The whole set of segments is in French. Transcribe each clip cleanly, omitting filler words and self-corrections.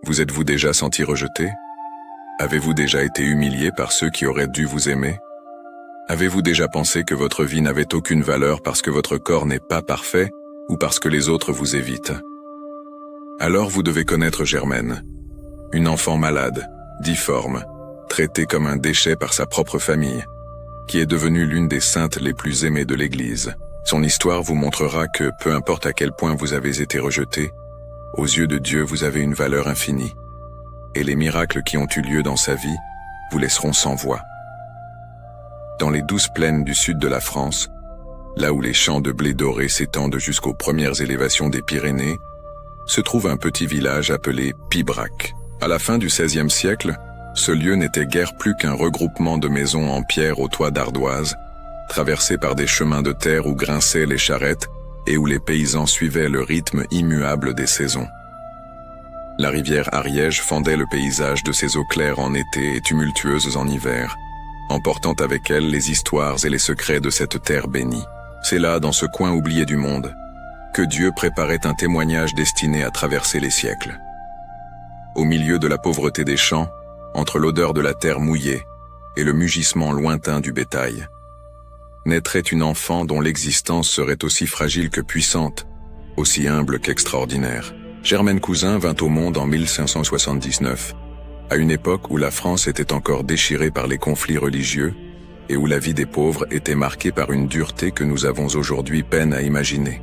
Vous êtes-vous déjà senti rejeté? Avez-vous déjà été humilié par ceux qui auraient dû vous aimer? Avez-vous déjà pensé que votre vie n'avait aucune valeur parce que votre corps n'est pas parfait ou parce que les autres vous évitent? Alors vous devez connaître Germaine, une enfant malade, difforme, traitée comme un déchet par sa propre famille, qui est devenue l'une des saintes les plus aimées de l'Église. Son histoire vous montrera que, peu importe à quel point vous avez été rejeté, aux yeux de Dieu vous avez une valeur infinie, et les miracles qui ont eu lieu dans sa vie vous laisseront sans voix. Dans les douces plaines du sud de la France, là où les champs de blé doré s'étendent jusqu'aux premières élévations des Pyrénées, se trouve un petit village appelé Pibrac. À la fin du XVIe siècle, ce lieu n'était guère plus qu'un regroupement de maisons en pierre aux toits d'ardoise, traversés par des chemins de terre où grinçaient les charrettes et où les paysans suivaient le rythme immuable des saisons. La rivière Ariège fendait le paysage de ses eaux claires en été et tumultueuses en hiver, emportant avec elle les histoires et les secrets de cette terre bénie. C'est là, dans ce coin oublié du monde, que Dieu préparait un témoignage destiné à traverser les siècles. Au milieu de la pauvreté des champs, entre l'odeur de la terre mouillée et le mugissement lointain du bétail, naîtrait une enfant dont l'existence serait aussi fragile que puissante, aussi humble qu'extraordinaire. Germaine Cousin vint au monde en 1579, à une époque où la France était encore déchirée par les conflits religieux et où la vie des pauvres était marquée par une dureté que nous avons aujourd'hui peine à imaginer.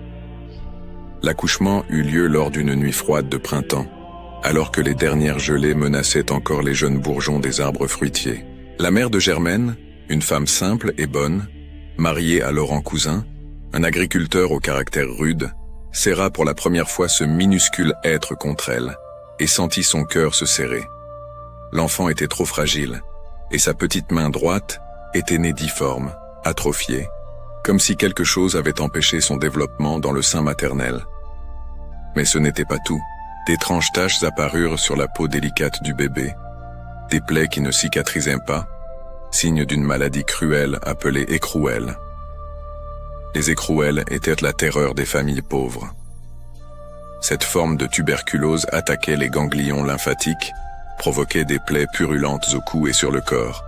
L'accouchement eut lieu lors d'une nuit froide de printemps, alors que les dernières gelées menaçaient encore les jeunes bourgeons des arbres fruitiers. La mère de Germaine, une femme simple et bonne, mariée à Laurent Cousin, un agriculteur au caractère rude, serra pour la première fois ce minuscule être contre elle, et sentit son cœur se serrer. L'enfant était trop fragile, et sa petite main droite était née difforme, atrophiée, comme si quelque chose avait empêché son développement dans le sein maternel. Mais ce n'était pas tout. D'étranges taches apparurent sur la peau délicate du bébé, des plaies qui ne cicatrisaient pas, signe d'une maladie cruelle appelée écrouelle. Les écrouelles étaient la terreur des familles pauvres. Cette forme de tuberculose attaquait les ganglions lymphatiques, provoquait des plaies purulentes au cou et sur le corps,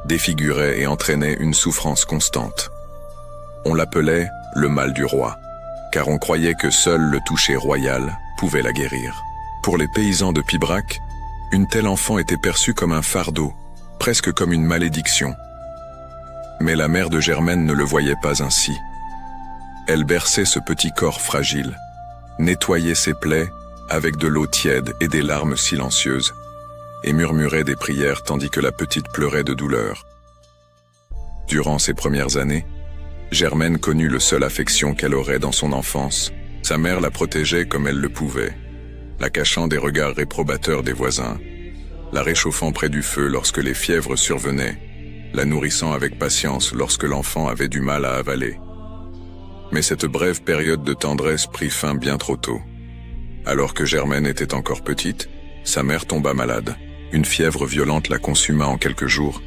défigurait et entraînait une souffrance constante. On l'appelait le mal du roi, car on croyait que seul le toucher royal pouvait la guérir. Pour les paysans de Pibrac, une telle enfant était perçue comme un fardeau, presque comme une malédiction. Mais la mère de Germaine ne le voyait pas ainsi. Elle berçait ce petit corps fragile, nettoyait ses plaies avec de l'eau tiède et des larmes silencieuses, et murmurait des prières tandis que la petite pleurait de douleur. Durant ses premières années, Germaine connut le seul affection qu'elle aurait dans son enfance. Sa mère la protégeait comme elle le pouvait, la cachant des regards réprobateurs des voisins, la réchauffant près du feu lorsque les fièvres survenaient, la nourrissant avec patience lorsque l'enfant avait du mal à avaler. Mais cette brève période de tendresse prit fin bien trop tôt. Alors que Germaine était encore petite, sa mère tomba malade. Une fièvre violente la consuma en quelques jours,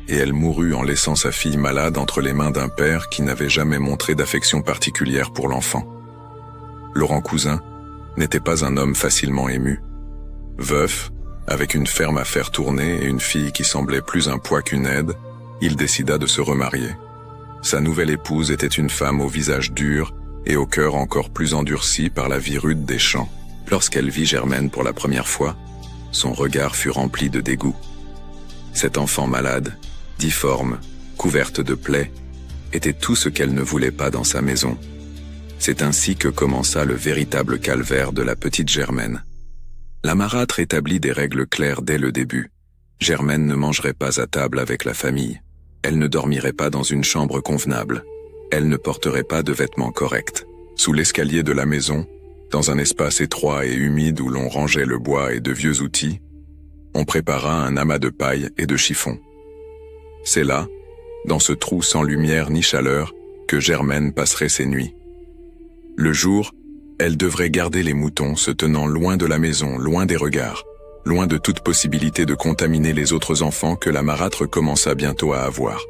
et elle mourut en laissant sa fille malade entre les mains d'un père qui n'avait jamais montré d'affection particulière pour l'enfant. Laurent Cousin n'était pas un homme facilement ému. Veuf, avec une ferme à faire tourner et une fille qui semblait plus un poids qu'une aide, il décida de se remarier. Sa nouvelle épouse était une femme au visage dur et au cœur encore plus endurci par la vie rude des champs. Lorsqu'elle vit Germaine pour la première fois, son regard fut rempli de dégoût. Cette enfant malade, difforme, couverte de plaies, était tout ce qu'elle ne voulait pas dans sa maison. C'est ainsi que commença le véritable calvaire de la petite Germaine. La marâtre établit des règles claires dès le début. Germaine ne mangerait pas à table avec la famille. Elle ne dormirait pas dans une chambre convenable. Elle ne porterait pas de vêtements corrects. Sous l'escalier de la maison, dans un espace étroit et humide où l'on rangeait le bois et de vieux outils, on prépara un amas de paille et de chiffon. C'est là, dans ce trou sans lumière ni chaleur, que Germaine passerait ses nuits. Le jour, elle devrait garder les moutons se tenant loin de la maison, loin des regards, loin de toute possibilité de contaminer les autres enfants que la marâtre commença bientôt à avoir.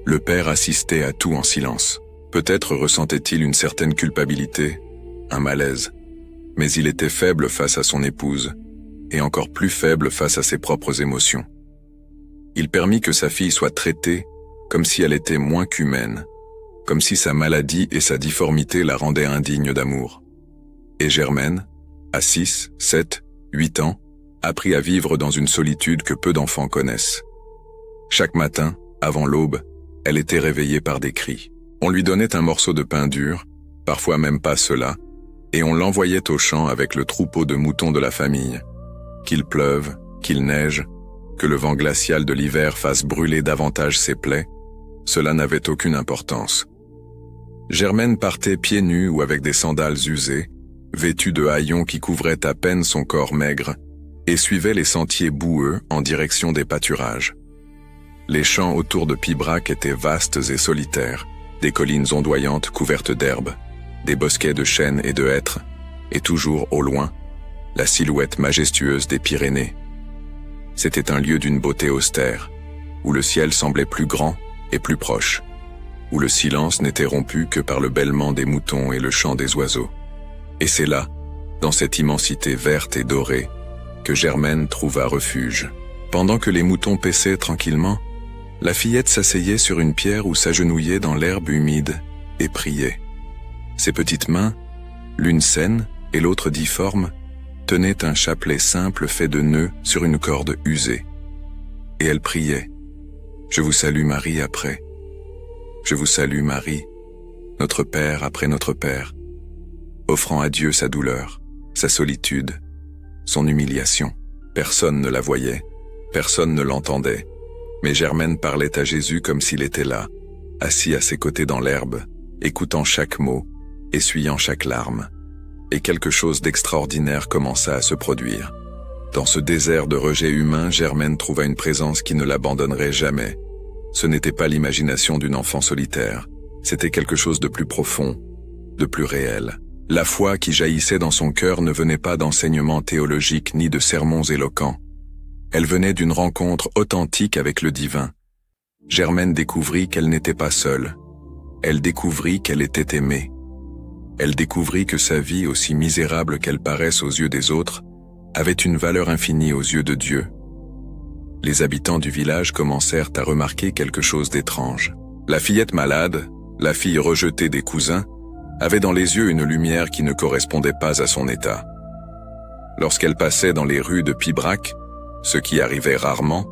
Le père assistait à tout en silence. Peut-être ressentait-il une certaine culpabilité, un malaise, mais il était faible face à son épouse, et encore plus faible face à ses propres émotions. Il permit que sa fille soit traitée comme si elle était moins qu'humaine, comme si sa maladie et sa difformité la rendaient indigne d'amour. Et Germaine, à 6, 7, 8 ans, apprit à vivre dans une solitude que peu d'enfants connaissent. Chaque matin, avant l'aube, elle était réveillée par des cris. On lui donnait un morceau de pain dur, parfois même pas cela, et on l'envoyait au champ avec le troupeau de moutons de la famille. Qu'il pleuve, qu'il neige, que le vent glacial de l'hiver fasse brûler davantage ses plaies, cela n'avait aucune importance. Germaine partait pieds nus ou avec des sandales usées, vêtue de haillons qui couvraient à peine son corps maigre, et suivait les sentiers boueux en direction des pâturages. Les champs autour de Pibrac étaient vastes et solitaires, des collines ondoyantes couvertes d'herbes, des bosquets de chênes et de hêtres, et toujours au loin, la silhouette majestueuse des Pyrénées. C'était un lieu d'une beauté austère, où le ciel semblait plus grand et plus proche, où le silence n'était rompu que par le bêlement des moutons et le chant des oiseaux. Et c'est là, dans cette immensité verte et dorée, que Germaine trouva refuge. Pendant que les moutons paissaient tranquillement, la fillette s'asseyait sur une pierre ou s'agenouillait dans l'herbe humide et priait. Ses petites mains, l'une saine et l'autre difforme, tenaient un chapelet simple fait de nœuds sur une corde usée. Et elle priait. « Je vous salue Marie après. Je vous salue Marie, notre Père après notre Père. » Offrant à Dieu sa douleur, sa solitude, son humiliation. Personne ne la voyait, personne ne l'entendait, mais Germaine parlait à Jésus comme s'il était là, assis à ses côtés dans l'herbe, écoutant chaque mot, essuyant chaque larme. Et quelque chose d'extraordinaire commença à se produire. Dans ce désert de rejet humain, Germaine trouva une présence qui ne l'abandonnerait jamais. Ce n'était pas l'imagination d'une enfant solitaire, c'était quelque chose de plus profond, de plus réel. La foi qui jaillissait dans son cœur ne venait pas d'enseignements théologiques ni de sermons éloquents. Elle venait d'une rencontre authentique avec le divin. Germaine découvrit qu'elle n'était pas seule. Elle découvrit qu'elle était aimée. Elle découvrit que sa vie, aussi misérable qu'elle paraisse aux yeux des autres, avait une valeur infinie aux yeux de Dieu. Les habitants du village commencèrent à remarquer quelque chose d'étrange. La fillette malade, la fille rejetée des cousins, avait dans les yeux une lumière qui ne correspondait pas à son état. Lorsqu'elle passait dans les rues de Pibrac, ce qui arrivait rarement,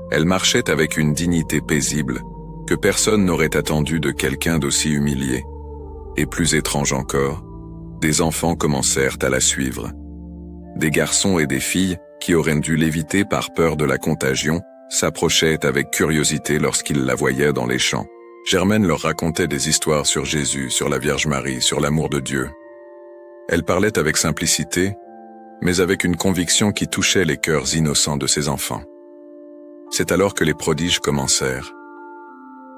elle marchait avec une dignité paisible que personne n'aurait attendu de quelqu'un d'aussi humilié. Et plus étrange encore, des enfants commencèrent à la suivre. Des garçons et des filles, qui auraient dû l'éviter par peur de la contagion, s'approchaient avec curiosité lorsqu'ils la voyaient dans les champs. Germaine leur racontait des histoires sur Jésus, sur la Vierge Marie, sur l'amour de Dieu. Elle parlait avec simplicité, mais avec une conviction qui touchait les cœurs innocents de ses enfants. C'est alors que les prodiges commencèrent.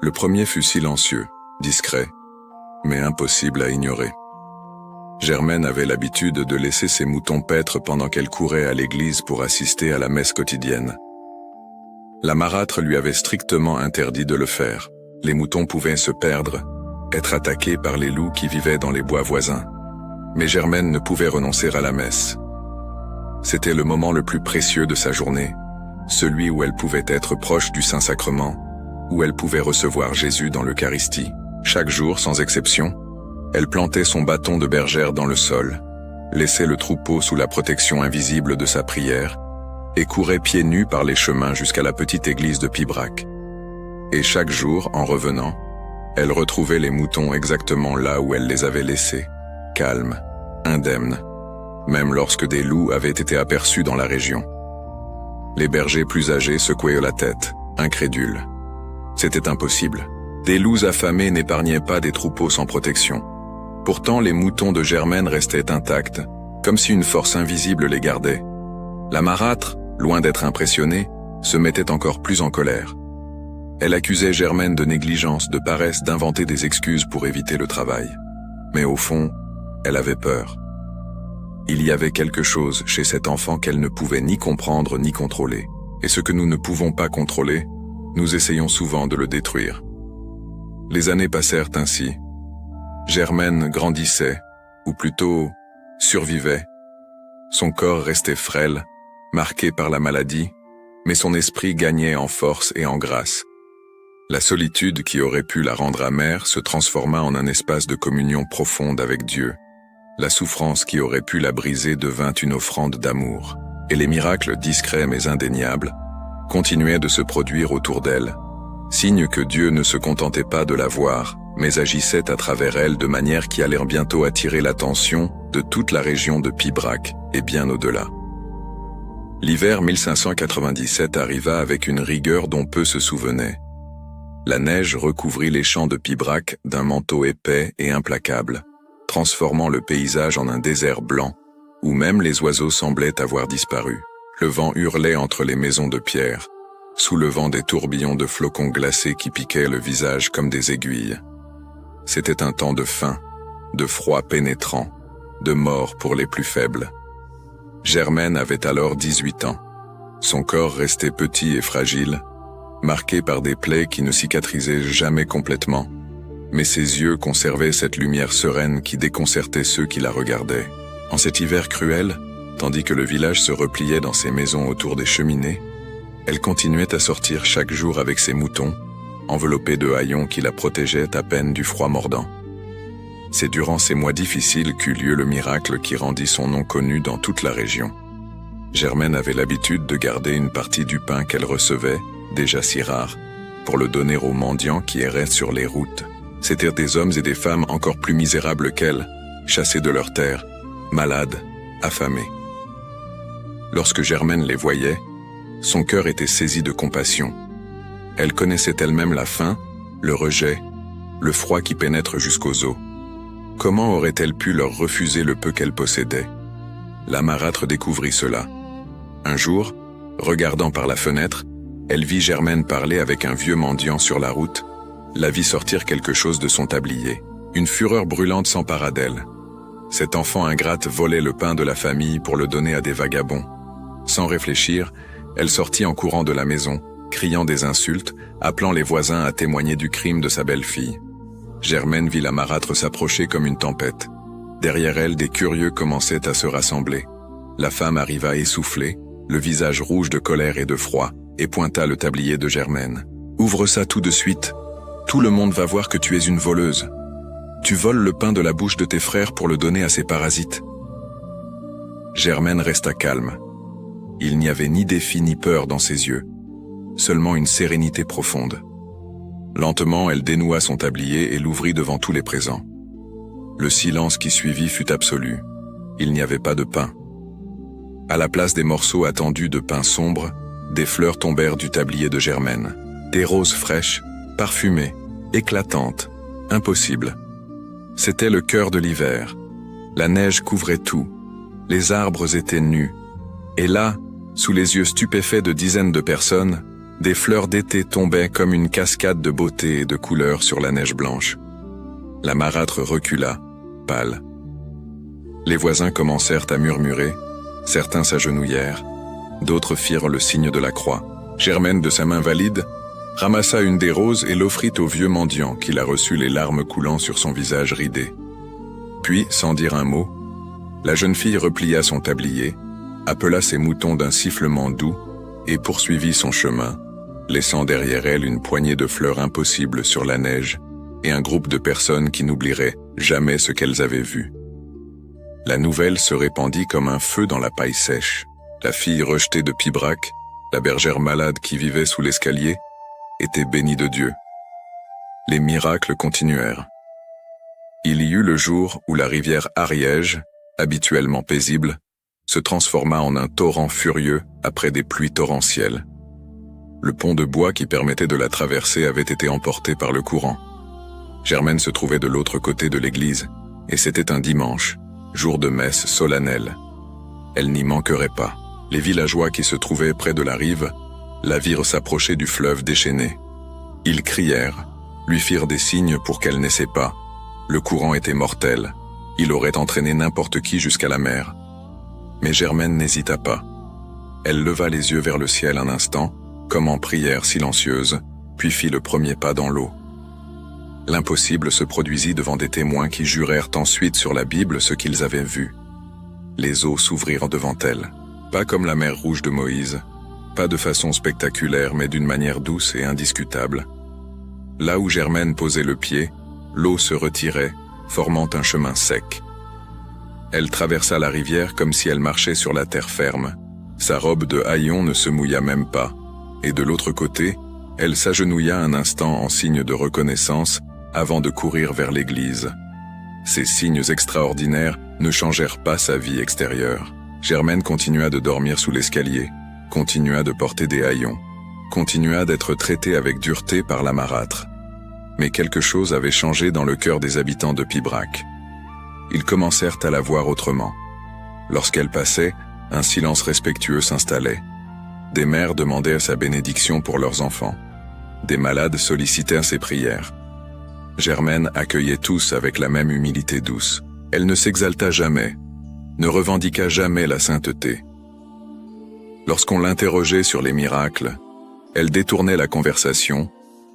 Le premier fut silencieux, discret, mais impossible à ignorer. Germaine avait l'habitude de laisser ses moutons paître pendant qu'elle courait à l'église pour assister à la messe quotidienne. La marâtre lui avait strictement interdit de le faire. Les moutons pouvaient se perdre, être attaqués par les loups qui vivaient dans les bois voisins. Mais Germaine ne pouvait renoncer à la messe. C'était le moment le plus précieux de sa journée, celui où elle pouvait être proche du Saint-Sacrement, où elle pouvait recevoir Jésus dans l'Eucharistie. Chaque jour, sans exception, elle plantait son bâton de bergère dans le sol, laissait le troupeau sous la protection invisible de sa prière et courait pieds nus par les chemins jusqu'à la petite église de Pibrac. Et chaque jour, en revenant, elle retrouvait les moutons exactement là où elle les avait laissés, calmes, indemnes, même lorsque des loups avaient été aperçus dans la région. Les bergers plus âgés secouaient la tête, incrédules. C'était impossible. Des loups affamés n'épargnaient pas des troupeaux sans protection. Pourtant, les moutons de Germaine restaient intacts, comme si une force invisible les gardait. La marâtre, loin d'être impressionnée, se mettait encore plus en colère. Elle accusait Germaine de négligence, de paresse, d'inventer des excuses pour éviter le travail. Mais au fond, elle avait peur. Il y avait quelque chose chez cet enfant qu'elle ne pouvait ni comprendre ni contrôler. Et ce que nous ne pouvons pas contrôler, nous essayons souvent de le détruire. Les années passèrent ainsi. Germaine grandissait, ou plutôt survivait. Son corps restait frêle, marquée par la maladie, mais son esprit gagnait en force et en grâce. La solitude qui aurait pu la rendre amère se transforma en un espace de communion profonde avec Dieu. La souffrance qui aurait pu la briser devint une offrande d'amour. Et les miracles discrets mais indéniables continuaient de se produire autour d'elle, signe que Dieu ne se contentait pas de la voir, mais agissait à travers elle de manière qui allèrent bientôt attirer l'attention de toute la région de Pibrac et bien au-delà. L'hiver 1597 arriva avec une rigueur dont peu se souvenaient. La neige recouvrit les champs de Pibrac d'un manteau épais et implacable, transformant le paysage en un désert blanc, où même les oiseaux semblaient avoir disparu. Le vent hurlait entre les maisons de pierre, soulevant des tourbillons de flocons glacés qui piquaient le visage comme des aiguilles. C'était un temps de faim, de froid pénétrant, de mort pour les plus faibles. Germaine avait alors 18 ans. Son corps restait petit et fragile, marqué par des plaies qui ne cicatrisaient jamais complètement, mais ses yeux conservaient cette lumière sereine qui déconcertait ceux qui la regardaient. En cet hiver cruel, tandis que le village se repliait dans ses maisons autour des cheminées, elle continuait à sortir chaque jour avec ses moutons, enveloppés de haillons qui la protégeaient à peine du froid mordant. C'est durant ces mois difficiles qu'eut lieu le miracle qui rendit son nom connu dans toute la région. Germaine avait l'habitude de garder une partie du pain qu'elle recevait, déjà si rare, pour le donner aux mendiants qui erraient sur les routes. C'étaient des hommes et des femmes encore plus misérables qu'elle, chassés de leurs terres, malades, affamés. Lorsque Germaine les voyait, son cœur était saisi de compassion. Elle connaissait elle-même la faim, le rejet, le froid qui pénètre jusqu'aux os. Comment aurait-elle pu leur refuser le peu qu'elle possédait? La marâtre découvrit cela. Un jour, regardant par la fenêtre, elle vit Germaine parler avec un vieux mendiant sur la route, la vit sortir quelque chose de son tablier. Une fureur brûlante s'empara d'elle. Cet enfant ingrate volait le pain de la famille pour le donner à des vagabonds. Sans réfléchir, elle sortit en courant de la maison, criant des insultes, appelant les voisins à témoigner du crime de sa belle-fille. Germaine vit la marâtre s'approcher comme une tempête. Derrière elle, des curieux commençaient à se rassembler. La femme arriva essoufflée, le visage rouge de colère et de froid, et pointa le tablier de Germaine. « Ouvre ça tout de suite. Tout le monde va voir que tu es une voleuse. Tu voles le pain de la bouche de tes frères pour le donner à ces parasites. » Germaine resta calme. Il n'y avait ni défi ni peur dans ses yeux, seulement une sérénité profonde. Lentement, elle dénoua son tablier et l'ouvrit devant tous les présents. Le silence qui suivit fut absolu. Il n'y avait pas de pain. À la place des morceaux attendus de pain sombre, des fleurs tombèrent du tablier de Germaine. Des roses fraîches, parfumées, éclatantes, impossibles. C'était le cœur de l'hiver. La neige couvrait tout. Les arbres étaient nus. Et là, sous les yeux stupéfaits de dizaines de personnes, des fleurs d'été tombaient comme une cascade de beauté et de couleurs sur la neige blanche. La marâtre recula, pâle. Les voisins commencèrent à murmurer, certains s'agenouillèrent, d'autres firent le signe de la croix. Germaine, de sa main valide, ramassa une des roses et l'offrit au vieux mendiant qui la reçut les larmes coulant sur son visage ridé. Puis, sans dire un mot, la jeune fille replia son tablier, appela ses moutons d'un sifflement doux et poursuivit son chemin, laissant derrière elle une poignée de fleurs impossibles sur la neige et un groupe de personnes qui n'oublieraient jamais ce qu'elles avaient vu. La nouvelle se répandit comme un feu dans la paille sèche. La fille rejetée de Pibrac, la bergère malade qui vivait sous l'escalier, était bénie de Dieu. Les miracles continuèrent. Il y eut le jour où la rivière Ariège, habituellement paisible, se transforma en un torrent furieux après des pluies torrentielles. Le pont de bois qui permettait de la traverser avait été emporté par le courant. Germaine se trouvait de l'autre côté de l'église, et c'était un dimanche, jour de messe solennelle. Elle n'y manquerait pas. Les villageois qui se trouvaient près de la rive la virent s'approcher du fleuve déchaîné. Ils crièrent, lui firent des signes pour qu'elle n'essaie pas. Le courant était mortel. Il aurait entraîné n'importe qui jusqu'à la mer. Mais Germaine n'hésita pas. Elle leva les yeux vers le ciel un instant, comme en prière silencieuse, puis fit le premier pas dans l'eau. L'impossible se produisit devant des témoins qui jurèrent ensuite sur la Bible ce qu'ils avaient vu. Les eaux s'ouvrirent devant elle. pas comme la mer Rouge de Moïse, pas de façon spectaculaire mais d'une manière douce et indiscutable. Là où Germaine posait le pied, l'eau se retirait, formant un chemin sec. Elle traversa la rivière comme si elle marchait sur la terre ferme. Sa robe de haillons ne se mouilla même pas, et de l'autre côté, elle s'agenouilla un instant en signe de reconnaissance avant de courir vers l'église. Ces signes extraordinaires ne changèrent pas sa vie extérieure. Germaine continua de dormir sous l'escalier, continua de porter des haillons, continua d'être traitée avec dureté par la marâtre. Mais quelque chose avait changé dans le cœur des habitants de Pibrac. Ils commencèrent à la voir autrement. Lorsqu'elle passait, un silence respectueux s'installait. Des mères demandaient sa bénédiction pour leurs enfants. Des malades sollicitèrent ses prières. Germaine accueillait tous avec la même humilité douce. Elle ne s'exalta jamais, ne revendiqua jamais la sainteté. Lorsqu'on l'interrogeait sur les miracles, elle détournait la conversation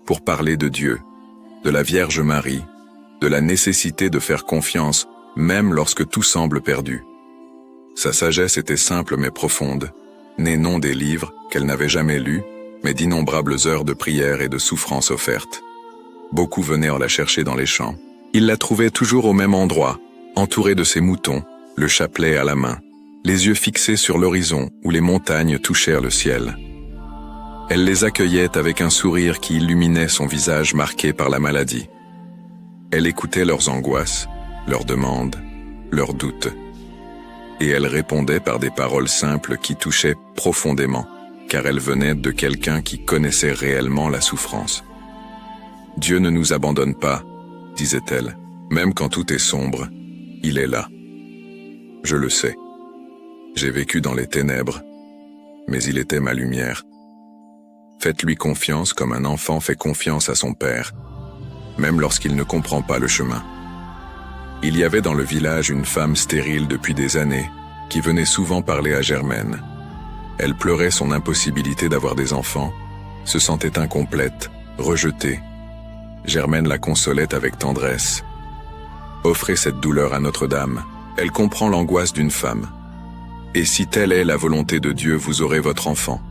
pour parler de Dieu, de la Vierge Marie, de la nécessité de faire confiance même lorsque tout semble perdu. Sa sagesse était simple mais profonde, née non des livres qu'elle n'avait jamais lus, mais d'innombrables heures de prière et de souffrance offertes. Beaucoup venaient la chercher dans les champs. Ils la trouvaient toujours au même endroit, entourée de ses moutons, le chapelet à la main, les yeux fixés sur l'horizon où les montagnes touchèrent le ciel. Elle les accueillait avec un sourire qui illuminait son visage marqué par la maladie. Elle écoutait leurs angoisses, leurs demandes, leurs doutes. Et elle répondait par des paroles simples qui touchaient profondément, car elles venaient de quelqu'un qui connaissait réellement la souffrance. « Dieu ne nous abandonne pas, disait-elle, même quand tout est sombre, il est là. Je le sais. J'ai vécu dans les ténèbres, mais il était ma lumière. Faites-lui confiance comme un enfant fait confiance à son père, même lorsqu'il ne comprend pas le chemin. » Il y avait dans le village une femme stérile depuis des années, qui venait souvent parler à Germaine. Elle pleurait son impossibilité d'avoir des enfants, se sentait incomplète, rejetée. Germaine la consolait avec tendresse. Offrez cette douleur à Notre-Dame, elle comprend l'angoisse d'une femme. Et si telle est la volonté de Dieu, vous aurez votre enfant.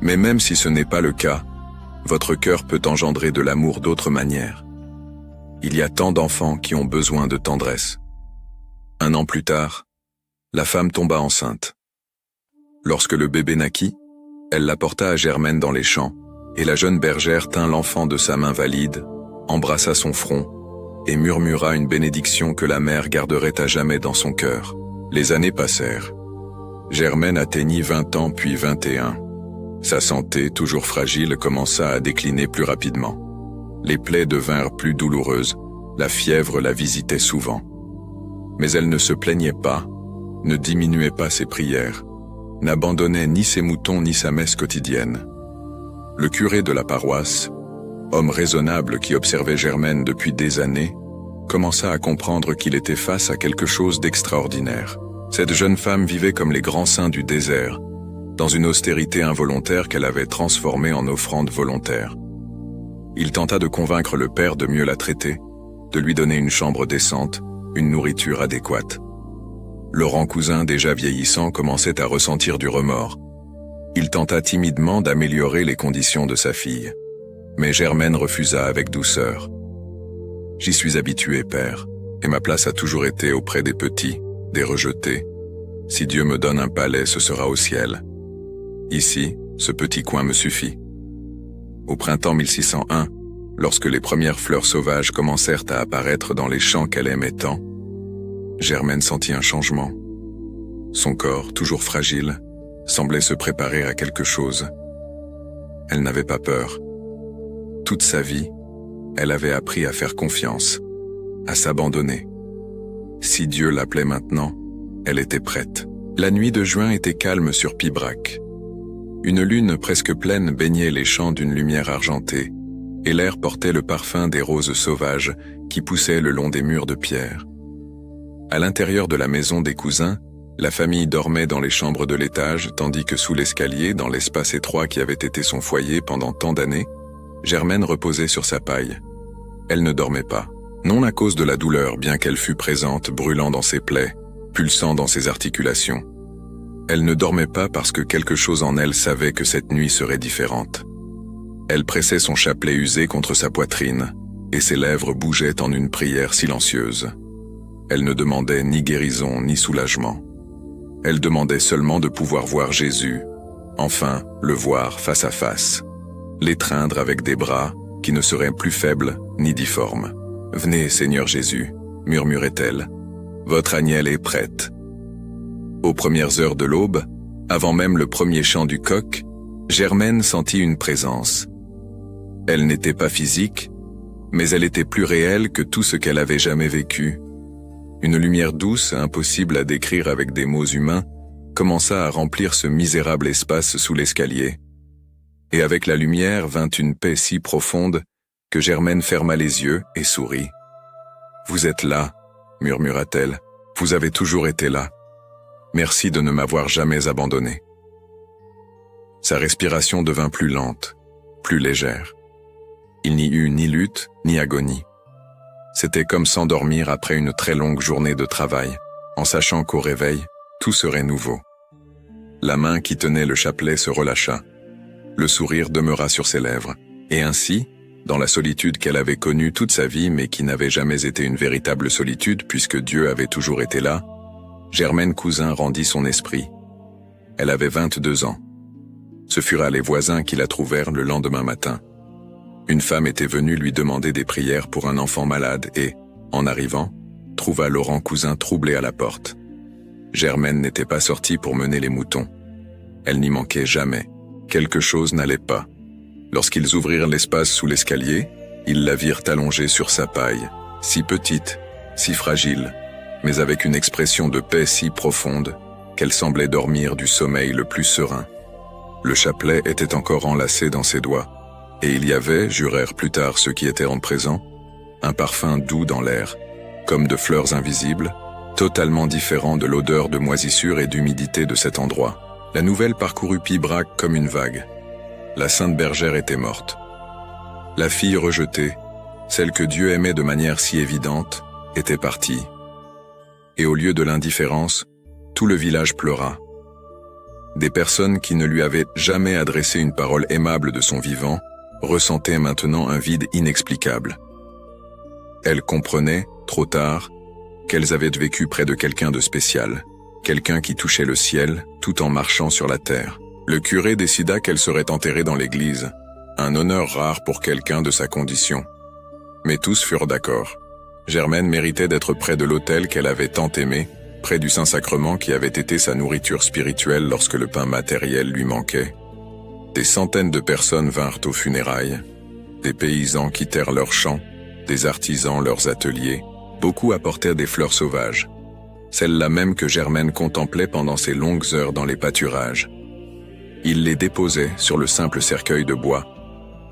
Mais même si ce n'est pas le cas, votre cœur peut engendrer de l'amour d'autres manières. Il y a tant d'enfants qui ont besoin de tendresse. 1 an plus tard, la femme tomba enceinte. Lorsque le bébé naquit, elle l'apporta à Germaine dans les champs, et la jeune bergère tint l'enfant de sa main valide, embrassa son front, et murmura une bénédiction que la mère garderait à jamais dans son cœur. Les années passèrent. Germaine atteignit 20 ans puis 21. Sa santé, toujours fragile, commença à décliner plus rapidement. Les plaies devinrent plus douloureuses, la fièvre la visitait souvent. Mais elle ne se plaignait pas, ne diminuait pas ses prières, n'abandonnait ni ses moutons ni sa messe quotidienne. Le curé de la paroisse, homme raisonnable qui observait Germaine depuis des années, commença à comprendre qu'il était face à quelque chose d'extraordinaire. Cette jeune femme vivait comme les grands saints du désert, dans une austérité involontaire qu'elle avait transformée en offrande volontaire. Il tenta de convaincre le père de mieux la traiter, de lui donner une chambre décente, une nourriture adéquate. Laurent Cousin, déjà vieillissant, commençait à ressentir du remords. Il tenta timidement d'améliorer les conditions de sa fille. Mais Germaine refusa avec douceur. « J'y suis habitué, père, et ma place a toujours été auprès des petits, des rejetés. Si Dieu me donne un palais, ce sera au ciel. Ici, ce petit coin me suffit. » Au printemps 1601, lorsque les premières fleurs sauvages commencèrent à apparaître dans les champs qu'elle aimait tant, Germaine sentit un changement. Son corps, toujours fragile, semblait se préparer à quelque chose. Elle n'avait pas peur. Toute sa vie, elle avait appris à faire confiance, à s'abandonner. Si Dieu l'appelait maintenant, elle était prête. La nuit de juin était calme sur Pibrac. Une lune presque pleine baignait les champs d'une lumière argentée, et l'air portait le parfum des roses sauvages qui poussaient le long des murs de pierre. À l'intérieur de la maison des cousins, la famille dormait dans les chambres de l'étage, tandis que sous l'escalier, dans l'espace étroit qui avait été son foyer pendant tant d'années, Germaine reposait sur sa paille. Elle ne dormait pas, non à cause de la douleur, bien qu'elle fût présente, brûlant dans ses plaies, pulsant dans ses articulations, Elle ne dormait pas parce que quelque chose en elle savait que cette nuit serait différente. Elle pressait son chapelet usé contre sa poitrine, et ses lèvres bougeaient en une prière silencieuse. Elle ne demandait ni guérison ni soulagement. Elle demandait seulement de pouvoir voir Jésus, enfin le voir face à face, l'étreindre avec des bras qui ne seraient plus faibles ni difformes. « Venez, Seigneur Jésus », murmurait-elle, « votre agnelle est prête. » Aux premières heures de l'aube, avant même le premier chant du coq, Germaine sentit une présence. Elle n'était pas physique, mais elle était plus réelle que tout ce qu'elle avait jamais vécu. Une lumière douce, impossible à décrire avec des mots humains, commença à remplir ce misérable espace sous l'escalier. Et avec la lumière vint une paix si profonde que Germaine ferma les yeux et sourit. « Vous êtes là, » murmura-t-elle, « vous avez toujours été là. Merci de ne m'avoir jamais abandonné. » Sa respiration devint plus lente, plus légère. Il n'y eut ni lutte, ni agonie. C'était comme s'endormir après une très longue journée de travail, en sachant qu'au réveil, tout serait nouveau. La main qui tenait le chapelet se relâcha. Le sourire demeura sur ses lèvres, et ainsi, dans la solitude qu'elle avait connue toute sa vie mais qui n'avait jamais été une véritable solitude puisque Dieu avait toujours été là, Germaine Cousin rendit son esprit. Elle avait 22 ans. Ce furent les voisins qui la trouvèrent le lendemain matin. Une femme était venue lui demander des prières pour un enfant malade et, en arrivant, trouva Laurent Cousin troublé à la porte. Germaine n'était pas sortie pour mener les moutons. Elle n'y manquait jamais. Quelque chose n'allait pas. Lorsqu'ils ouvrirent l'espace sous l'escalier, ils la virent allongée sur sa paille, si petite, si fragile, mais avec une expression de paix si profonde qu'elle semblait dormir du sommeil le plus serein. Le chapelet était encore enlacé dans ses doigts, et il y avait, jurèrent plus tard ceux qui étaient en présent, un parfum doux dans l'air, comme de fleurs invisibles, totalement différent de l'odeur de moisissure et d'humidité de cet endroit. La nouvelle parcourut Pibrac comme une vague. La sainte bergère était morte. La fille rejetée, celle que Dieu aimait de manière si évidente, était partie. Et au lieu de l'indifférence, tout le village pleura. Des personnes qui ne lui avaient jamais adressé une parole aimable de son vivant ressentaient maintenant un vide inexplicable. Elles comprenaient, trop tard, qu'elles avaient vécu près de quelqu'un de spécial, quelqu'un qui touchait le ciel tout en marchant sur la terre. Le curé décida qu'elle serait enterrée dans l'église, un honneur rare pour quelqu'un de sa condition. Mais tous furent d'accord. Germaine méritait d'être près de l'autel qu'elle avait tant aimé, près du Saint-Sacrement qui avait été sa nourriture spirituelle lorsque le pain matériel lui manquait. Des centaines de personnes vinrent aux funérailles. Des paysans quittèrent leurs champs, des artisans leurs ateliers. Beaucoup apportèrent des fleurs sauvages, celles-là même que Germaine contemplait pendant ses longues heures dans les pâturages. Il les déposait sur le simple cercueil de bois,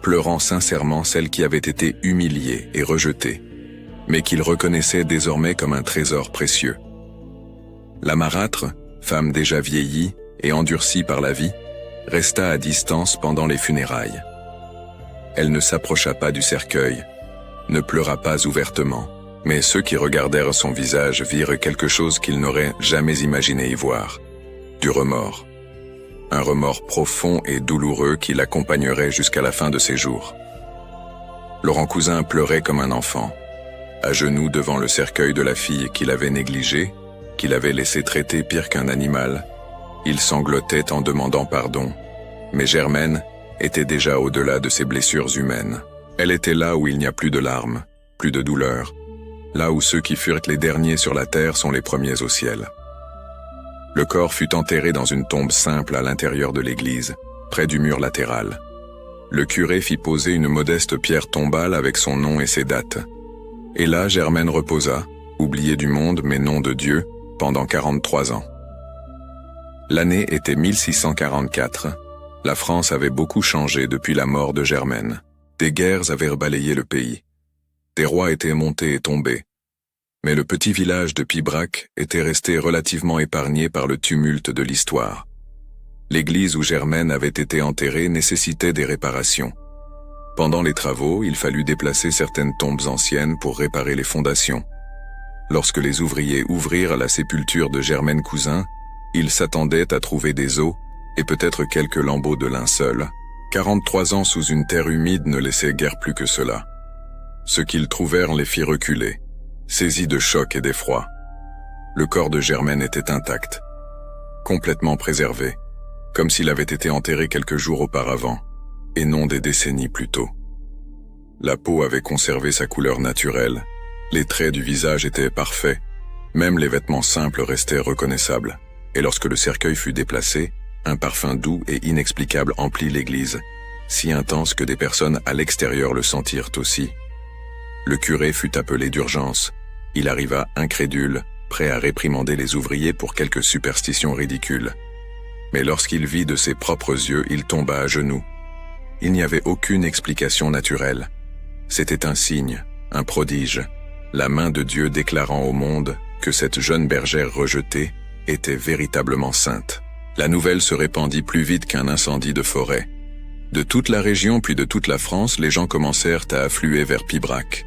pleurant sincèrement celle qui avait été humiliée et rejetée, mais qu'il reconnaissait désormais comme un trésor précieux. La marâtre, femme déjà vieillie et endurcie par la vie, resta à distance pendant les funérailles. Elle ne s'approcha pas du cercueil, ne pleura pas ouvertement, mais ceux qui regardèrent son visage virent quelque chose qu'ils n'auraient jamais imaginé y voir, du remords. Un remords profond et douloureux qui l'accompagnerait jusqu'à la fin de ses jours. Laurent Cousin pleurait comme un enfant, à genoux devant le cercueil de la fille qu'il avait négligée, qu'il avait laissé traiter pire qu'un animal. Il sanglotait en demandant pardon, mais Germaine était déjà au-delà de ses blessures humaines. Elle était là où il n'y a plus de larmes, plus de douleur, là où ceux qui furent les derniers sur la terre sont les premiers au ciel. Le corps fut enterré dans une tombe simple à l'intérieur de l'église, près du mur latéral. Le curé fit poser une modeste pierre tombale avec son nom et ses dates. Et là, Germaine reposa, oubliée du monde mais non de Dieu, pendant 43 ans. L'année était 1644. La France avait beaucoup changé depuis la mort de Germaine. Des guerres avaient balayé le pays. Des rois étaient montés et tombés. Mais le petit village de Pibrac était resté relativement épargné par le tumulte de l'histoire. L'église où Germaine avait été enterrée nécessitait des réparations. Pendant les travaux, il fallut déplacer certaines tombes anciennes pour réparer les fondations. Lorsque les ouvriers ouvrirent la sépulture de Germaine Cousin, Ils s'attendaient à trouver des os et peut-être quelques lambeaux de linceul. 43 ans sous une terre humide ne laissaient guère plus que cela. Ce qu'ils trouvèrent les fit reculer, saisis de choc et d'effroi. Le corps de Germaine était intact, complètement préservé, comme s'il avait été enterré quelques jours auparavant, et non des décennies plus tôt. La peau avait conservé sa couleur naturelle, les traits du visage étaient parfaits, même les vêtements simples restaient reconnaissables, et lorsque le cercueil fut déplacé, un parfum doux et inexplicable emplit l'église, si intense que des personnes à l'extérieur le sentirent aussi. Le curé fut appelé d'urgence. Il arriva incrédule, prêt à réprimander les ouvriers pour quelques superstitions ridicules. Mais lorsqu'il vit de ses propres yeux, il tomba à genoux. Il n'y avait aucune explication naturelle. C'était un signe, un prodige, la main de Dieu déclarant au monde que cette jeune bergère rejetée était véritablement sainte. La nouvelle se répandit plus vite qu'un incendie de forêt. De toute la région puis de toute la France, les gens commencèrent à affluer vers Pibrac.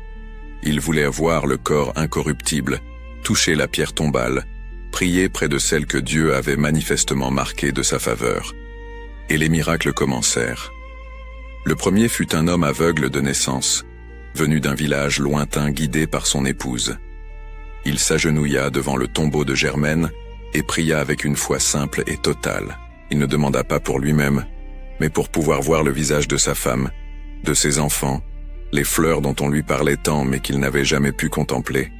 Ils voulaient voir le corps incorruptible, toucher la pierre tombale, prier près de celle que Dieu avait manifestement marquée de sa faveur. Et les miracles commencèrent. Le premier fut un homme aveugle de naissance, venu d'un village lointain guidé par son épouse. Il s'agenouilla devant le tombeau de Germaine et pria avec une foi simple et totale. Il ne demanda pas pour lui-même, mais pour pouvoir voir le visage de sa femme, de ses enfants, les fleurs dont on lui parlait tant mais qu'il n'avait jamais pu contempler.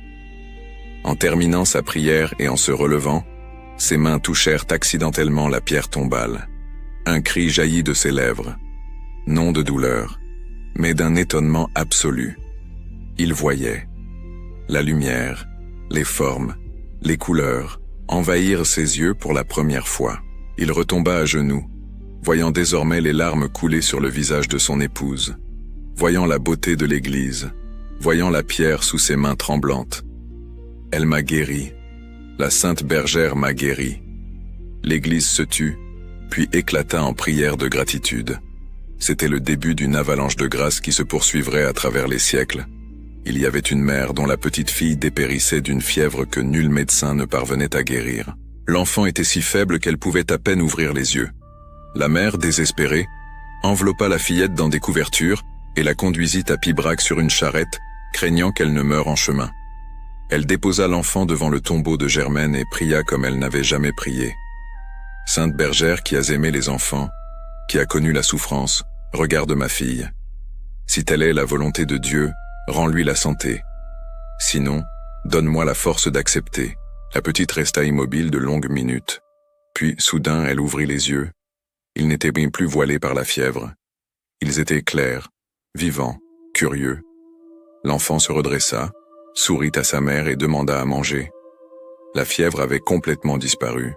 En terminant sa prière et en se relevant, ses mains touchèrent accidentellement la pierre tombale. Un cri jaillit de ses lèvres, non de douleur, mais d'un étonnement absolu. Il voyait. La lumière, les formes, les couleurs, envahirent ses yeux pour la première fois. Il retomba à genoux, voyant désormais les larmes couler sur le visage de son épouse, voyant la beauté de l'église, voyant la pierre sous ses mains tremblantes. Elle m'a guéri, la sainte bergère m'a guéri. L'église se tut, puis éclata en prières de gratitude. C'était le début d'une avalanche de grâce qui se poursuivrait à travers les siècles. Il y avait une mère dont la petite fille dépérissait d'une fièvre que nul médecin ne parvenait à guérir. L'enfant était si faible qu'elle pouvait à peine ouvrir les yeux. La mère, désespérée, enveloppa la fillette dans des couvertures et la conduisit à Pibrac sur une charrette, craignant qu'elle ne meure en chemin. Elle déposa l'enfant devant le tombeau de Germaine et pria comme elle n'avait jamais prié. Sainte bergère qui as aimé les enfants, qui a connu la souffrance, regarde ma fille. Si telle est la volonté de Dieu, rends-lui la santé. Sinon, donne-moi la force d'accepter. La petite resta immobile de longues minutes. Puis, soudain, elle ouvrit les yeux. Ils n'étaient plus voilés par la fièvre. Ils étaient clairs, vivants, curieux. L'enfant se redressa, sourit à sa mère et demanda à manger. La fièvre avait complètement disparu.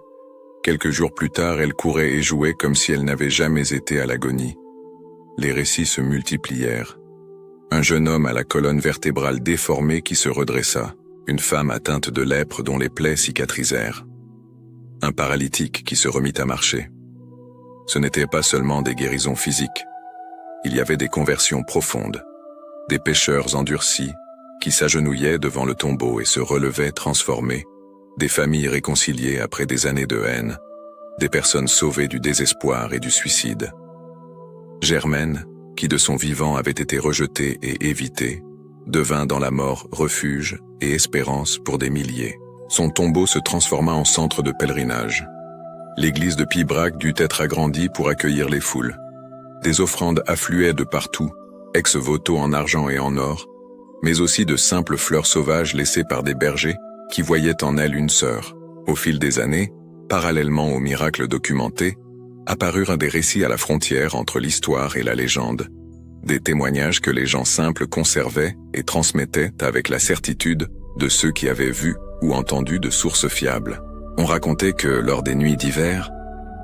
Quelques jours plus tard, elle courait et jouait comme si elle n'avait jamais été à l'agonie. Les récits se multiplièrent. Un jeune homme à la colonne vertébrale déformée qui se redressa, une femme atteinte de lèpre dont les plaies cicatrisèrent, un paralytique qui se remit à marcher. Ce n'étaient pas seulement des guérisons physiques, il y avait des conversions profondes, des pécheurs endurcis qui s'agenouillaient devant le tombeau et se relevaient transformés, des familles réconciliées après des années de haine, des personnes sauvées du désespoir et du suicide. Germaine, qui de son vivant avait été rejetée et évitée, devint dans la mort refuge et espérance pour des milliers. Son tombeau se transforma en centre de pèlerinage. L'église de Pibrac dut être agrandie pour accueillir les foules. Des offrandes affluaient de partout, ex-voto en argent et en or, mais aussi de simples fleurs sauvages laissées par des bergers qui voyaient en elle une sœur. Au fil des années, parallèlement aux miracles documentés, apparurent des récits à la frontière entre l'histoire et la légende, des témoignages que les gens simples conservaient et transmettaient avec la certitude de ceux qui avaient vu ou entendu de sources fiables. On racontait que, lors des nuits d'hiver,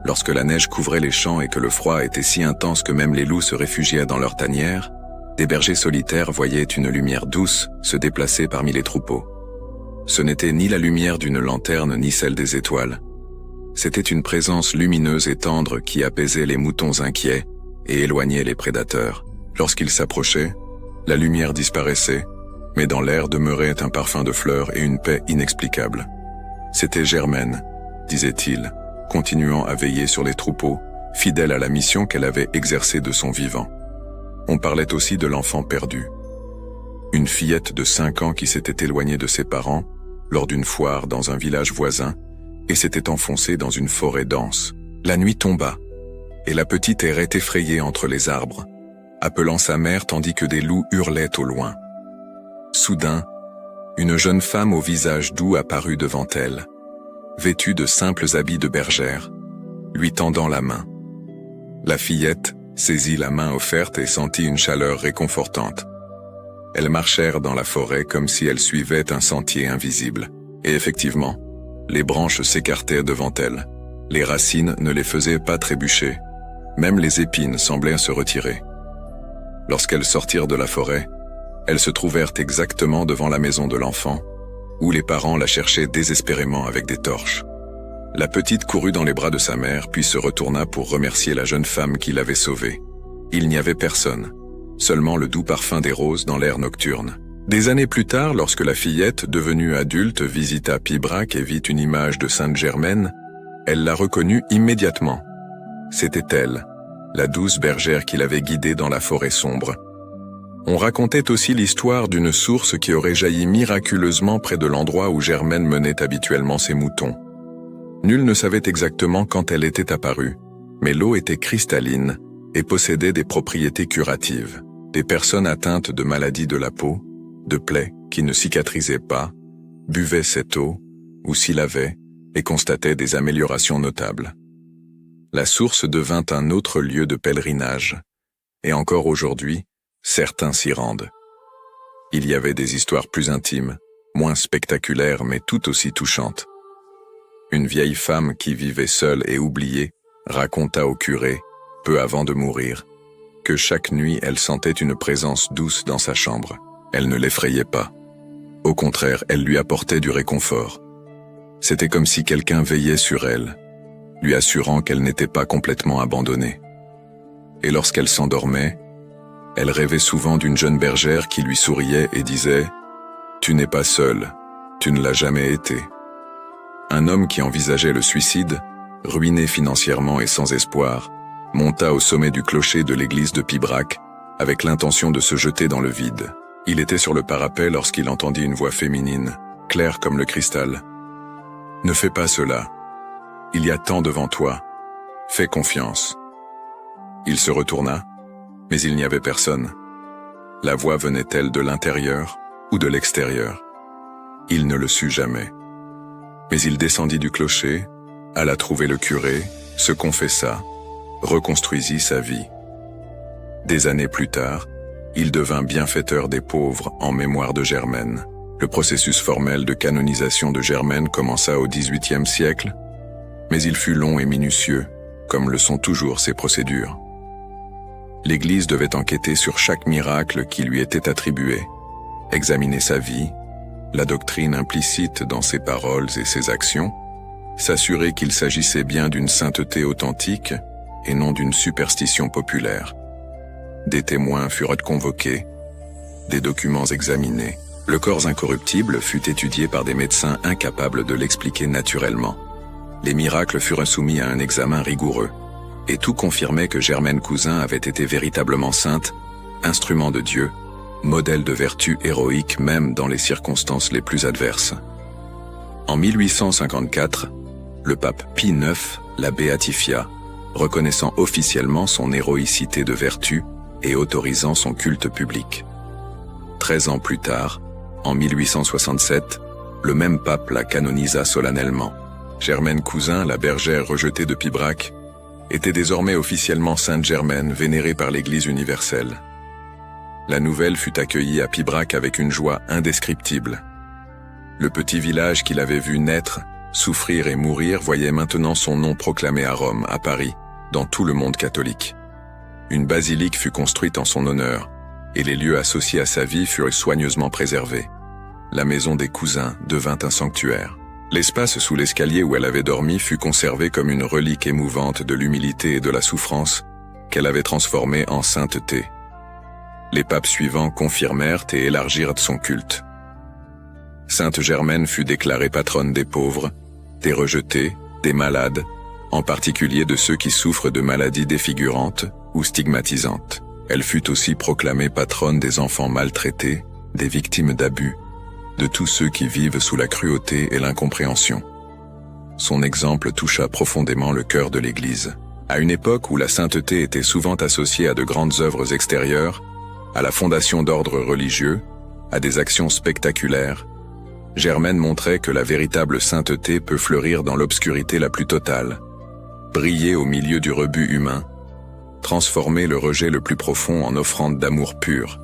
lorsque la neige couvrait les champs et que le froid était si intense que même les loups se réfugiaient dans leurs tanières, des bergers solitaires voyaient une lumière douce se déplacer parmi les troupeaux. Ce n'était ni la lumière d'une lanterne ni celle des étoiles. C'était une présence lumineuse et tendre qui apaisait les moutons inquiets et éloignait les prédateurs. Lorsqu'ils s'approchaient, la lumière disparaissait, mais dans l'air demeurait un parfum de fleurs et une paix inexplicable. C'était Germaine, disait-il, continuant à veiller sur les troupeaux, fidèle à la mission qu'elle avait exercée de son vivant. On parlait aussi de l'enfant perdu. Une fillette de 5 ans qui s'était éloignée de ses parents, lors d'une foire dans un village voisin, et s'était enfoncée dans une forêt dense. La nuit tomba, et la petite errait effrayée entre les arbres, appelant sa mère tandis que des loups hurlaient au loin. Soudain, une jeune femme au visage doux apparut devant elle, vêtue de simples habits de bergère, lui tendant la main. La fillette saisit la main offerte et sentit une chaleur réconfortante. Elles marchèrent dans la forêt comme si elles suivaient un sentier invisible. Et effectivement, les branches s'écartaient devant elles. Les racines ne les faisaient pas trébucher. Même les épines semblaient se retirer. Lorsqu'elles sortirent de la forêt, elles se trouvèrent exactement devant la maison de l'enfant, où les parents la cherchaient désespérément avec des torches. La petite courut dans les bras de sa mère, puis se retourna pour remercier la jeune femme qui l'avait sauvée. Il n'y avait personne, seulement le doux parfum des roses dans l'air nocturne. Des années plus tard, lorsque la fillette, devenue adulte, visita Pibrac et vit une image de Sainte Germaine, elle la reconnut immédiatement. C'était elle, la douce bergère qui l'avait guidée dans la forêt sombre. On racontait aussi l'histoire d'une source qui aurait jailli miraculeusement près de l'endroit où Germaine menait habituellement ses moutons. Nul ne savait exactement quand elle était apparue, mais l'eau était cristalline et possédait des propriétés curatives. Des personnes atteintes de maladies de la peau, de plaies qui ne cicatrisaient pas, buvaient cette eau, ou s'y lavaient, et constataient des améliorations notables. La source devint un autre lieu de pèlerinage, et encore aujourd'hui, certains s'y rendent. Il y avait des histoires plus intimes, moins spectaculaires mais tout aussi touchantes. Une vieille femme qui vivait seule et oubliée raconta au curé, peu avant de mourir, que chaque nuit elle sentait une présence douce dans sa chambre. Elle ne l'effrayait pas. Au contraire, elle lui apportait du réconfort. C'était comme si quelqu'un veillait sur elle, lui assurant qu'elle n'était pas complètement abandonnée. Et lorsqu'elle s'endormait, elle rêvait souvent d'une jeune bergère qui lui souriait et disait « Tu n'es pas seule, tu ne l'as jamais été ». Un homme qui envisageait le suicide, ruiné financièrement et sans espoir, monta au sommet du clocher de l'église de Pibrac avec l'intention de se jeter dans le vide. Il était sur le parapet lorsqu'il entendit une voix féminine, claire comme le cristal. « Ne fais pas cela. Il y a tant devant toi. Fais confiance. » Il se retourna, mais il n'y avait personne. La voix venait-elle de l'intérieur ou de l'extérieur? Il ne le sut jamais. Mais il descendit du clocher, alla trouver le curé, se confessa, reconstruisit sa vie. Des années plus tard, il devint bienfaiteur des pauvres en mémoire de Germaine. Le processus formel de canonisation de Germaine commença au XVIIIe siècle, mais il fut long et minutieux, comme le sont toujours ces procédures. L'Église devait enquêter sur chaque miracle qui lui était attribué, examiner sa vie, la doctrine implicite dans ses paroles et ses actions, s'assurer qu'il s'agissait bien d'une sainteté authentique et non d'une superstition populaire. Des témoins furent convoqués, des documents examinés. Le corps incorruptible fut étudié par des médecins incapables de l'expliquer naturellement. Les miracles furent soumis à un examen rigoureux, et tout confirmait que Germaine Cousin avait été véritablement sainte, instrument de Dieu, modèle de vertu héroïque même dans les circonstances les plus adverses. En 1854, le pape Pie IX la béatifia, reconnaissant officiellement son héroïcité de vertu et autorisant son culte public. 13 ans plus tard, en 1867, le même pape la canonisa solennellement. Germaine Cousin, la bergère rejetée de Pibrac, était désormais officiellement Sainte Germaine, vénérée par l'Église universelle. La nouvelle fut accueillie à Pibrac avec une joie indescriptible. Le petit village qu'il avait vu naître, souffrir et mourir voyait maintenant son nom proclamé à Rome, à Paris, dans tout le monde catholique. Une basilique fut construite en son honneur, et les lieux associés à sa vie furent soigneusement préservés. La maison des Cousins devint un sanctuaire. L'espace sous l'escalier où elle avait dormi fut conservé comme une relique émouvante de l'humilité et de la souffrance qu'elle avait transformée en sainteté. Les papes suivants confirmèrent et élargirent son culte. Sainte Germaine fut déclarée patronne des pauvres, des rejetés des malades, en particulier de ceux qui souffrent de maladies défigurantes ou stigmatisantes. Elle fut aussi proclamée patronne des enfants maltraités, des victimes d'abus, de tous ceux qui vivent sous la cruauté et l'incompréhension. Son exemple toucha profondément le cœur de l'Église. À une époque où la sainteté était souvent associée à de grandes œuvres extérieures, à la fondation d'ordres religieux, à des actions spectaculaires, Germaine montrait que la véritable sainteté peut fleurir dans l'obscurité la plus totale, briller au milieu du rebut humain, transformer le rejet le plus profond en offrande d'amour pur.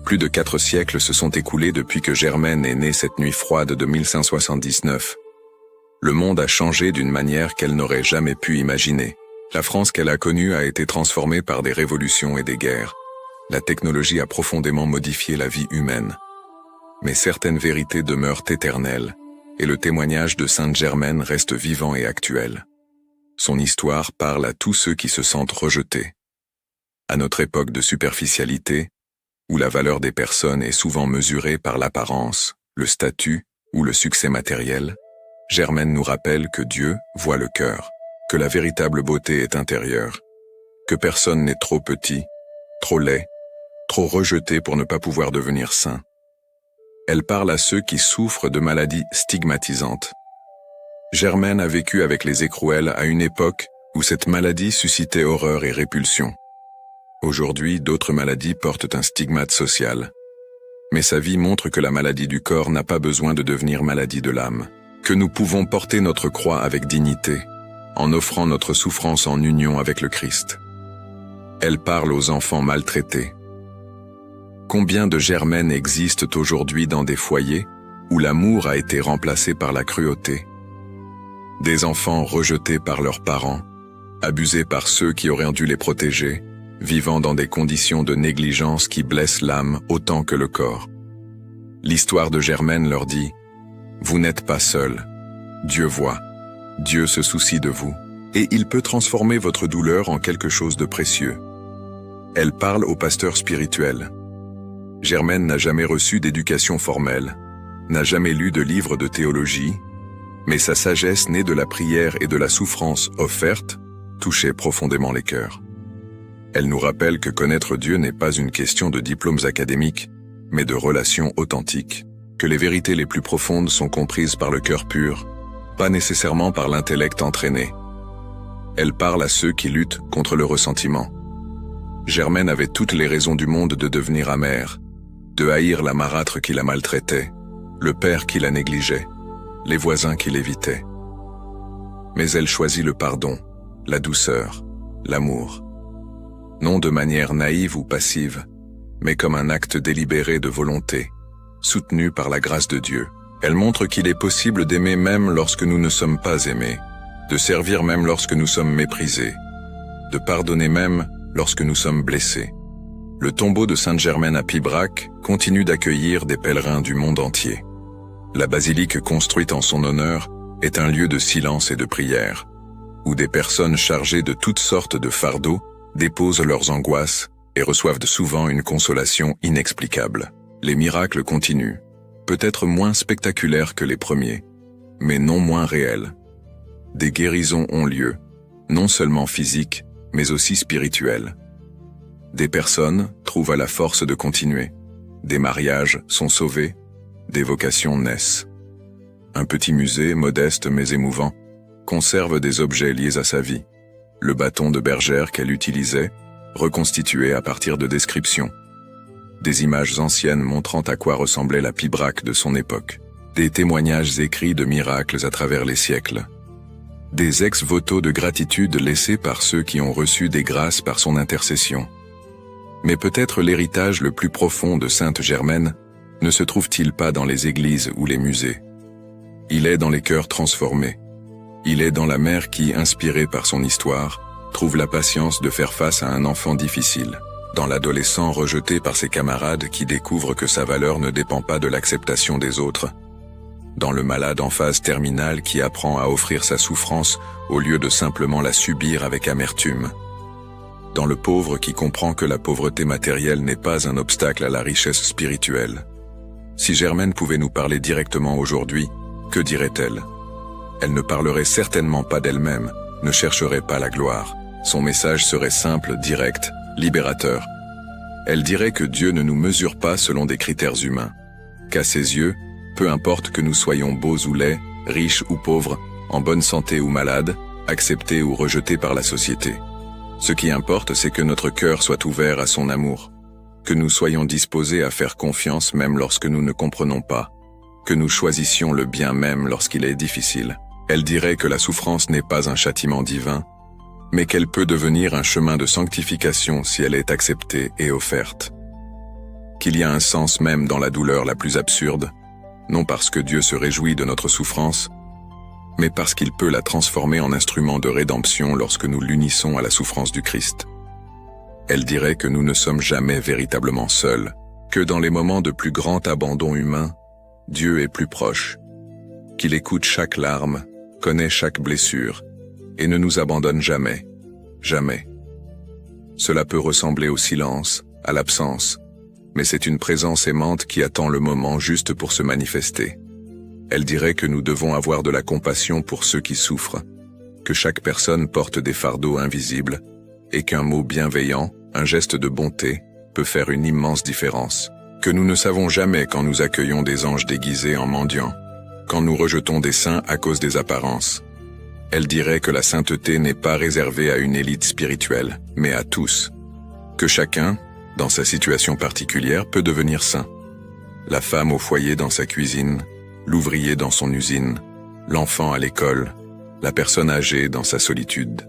Plus de 4 siècles se sont écoulés depuis que Germaine est née cette nuit froide de 1579. Le monde a changé d'une manière qu'elle n'aurait jamais pu imaginer. La France qu'elle a connue a été transformée par des révolutions et des guerres. La technologie a profondément modifié la vie humaine. Mais certaines vérités demeurent éternelles, et le témoignage de Sainte Germaine reste vivant et actuel. Son histoire parle à tous ceux qui se sentent rejetés. À notre époque de superficialité, où la valeur des personnes est souvent mesurée par l'apparence, le statut ou le succès matériel, Germaine nous rappelle que Dieu voit le cœur, que la véritable beauté est intérieure, que personne n'est trop petit, trop laid, trop rejeté pour ne pas pouvoir devenir saint. Elle parle à ceux qui souffrent de maladies stigmatisantes. Germaine a vécu avec les écrouelles à une époque où cette maladie suscitait horreur et répulsion. Aujourd'hui, d'autres maladies portent un stigmate social. Mais sa vie montre que la maladie du corps n'a pas besoin de devenir maladie de l'âme, que nous pouvons porter notre croix avec dignité, en offrant notre souffrance en union avec le Christ. Elle parle aux enfants maltraités. Combien de Germaines existent aujourd'hui dans des foyers où l'amour a été remplacé par la cruauté? Des enfants rejetés par leurs parents, abusés par ceux qui auraient dû les protéger, vivant dans des conditions de négligence qui blessent l'âme autant que le corps. L'histoire de Germaine leur dit « Vous n'êtes pas seuls. Dieu voit. Dieu se soucie de vous. Et il peut transformer votre douleur en quelque chose de précieux. » Elle parle aux pasteurs spirituels. Germaine n'a jamais reçu d'éducation formelle, n'a jamais lu de livres de théologie, mais sa sagesse née de la prière et de la souffrance offerte touchait profondément les cœurs. Elle nous rappelle que connaître Dieu n'est pas une question de diplômes académiques, mais de relations authentiques, que les vérités les plus profondes sont comprises par le cœur pur, pas nécessairement par l'intellect entraîné. Elle parle à ceux qui luttent contre le ressentiment. Germaine avait toutes les raisons du monde de devenir amère, de haïr la marâtre qui la maltraitait, le père qui la négligeait, les voisins qui l'évitaient. Mais elle choisit le pardon, la douceur, l'amour. Non de manière naïve ou passive, mais comme un acte délibéré de volonté, soutenu par la grâce de Dieu. Elle montre qu'il est possible d'aimer même lorsque nous ne sommes pas aimés, de servir même lorsque nous sommes méprisés, de pardonner même lorsque nous sommes blessés. Le tombeau de Sainte Germaine à Pibrac continue d'accueillir des pèlerins du monde entier. La basilique construite en son honneur est un lieu de silence et de prière, où des personnes chargées de toutes sortes de fardeaux déposent leurs angoisses et reçoivent souvent une consolation inexplicable. Les miracles continuent, peut-être moins spectaculaires que les premiers, mais non moins réels. Des guérisons ont lieu, non seulement physiques, mais aussi spirituelles. Des personnes trouvent la force de continuer. Des mariages sont sauvés. Des vocations naissent. Un petit musée, modeste mais émouvant, conserve des objets liés à sa vie. Le bâton de bergère qu'elle utilisait, reconstitué à partir de descriptions. Des images anciennes montrant à quoi ressemblait la Pibrac de son époque. Des témoignages écrits de miracles à travers les siècles. Des ex-voto de gratitude laissés par ceux qui ont reçu des grâces par son intercession. Mais peut-être l'héritage le plus profond de Sainte Germaine ne se trouve-t-il pas dans les églises ou les musées? Il est dans les cœurs transformés. Il est dans la mère qui, inspirée par son histoire, trouve la patience de faire face à un enfant difficile. Dans l'adolescent rejeté par ses camarades qui découvre que sa valeur ne dépend pas de l'acceptation des autres. Dans le malade en phase terminale qui apprend à offrir sa souffrance au lieu de simplement la subir avec amertume. Dans le pauvre qui comprend que la pauvreté matérielle n'est pas un obstacle à la richesse spirituelle. Si Germaine pouvait nous parler directement aujourd'hui, que dirait-elle? Elle ne parlerait certainement pas d'elle-même, ne chercherait pas la gloire. Son message serait simple, direct, libérateur. Elle dirait que Dieu ne nous mesure pas selon des critères humains. Qu'à ses yeux, peu importe que nous soyons beaux ou laids, riches ou pauvres, en bonne santé ou malades, acceptés ou rejetés par la société. Ce qui importe, c'est que notre cœur soit ouvert à son amour, que nous soyons disposés à faire confiance même lorsque nous ne comprenons pas, que nous choisissions le bien même lorsqu'il est difficile. Elle dirait que la souffrance n'est pas un châtiment divin, mais qu'elle peut devenir un chemin de sanctification si elle est acceptée et offerte. Qu'il y a un sens même dans la douleur la plus absurde, non parce que Dieu se réjouit de notre souffrance, mais parce qu'il peut la transformer en instrument de rédemption lorsque nous l'unissons à la souffrance du Christ. Elle dirait que nous ne sommes jamais véritablement seuls, que dans les moments de plus grand abandon humain, Dieu est plus proche, qu'il écoute chaque larme, connaît chaque blessure, et ne nous abandonne jamais, jamais. Cela peut ressembler au silence, à l'absence, mais c'est une présence aimante qui attend le moment juste pour se manifester. Elle dirait que nous devons avoir de la compassion pour ceux qui souffrent, que chaque personne porte des fardeaux invisibles, et qu'un mot bienveillant, un geste de bonté, peut faire une immense différence. Que nous ne savons jamais quand nous accueillons des anges déguisés en mendiants, quand nous rejetons des saints à cause des apparences. Elle dirait que la sainteté n'est pas réservée à une élite spirituelle, mais à tous. Que chacun, dans sa situation particulière, peut devenir saint. La femme au foyer dans sa cuisine, l'ouvrier dans son usine, l'enfant à l'école, la personne âgée dans sa solitude.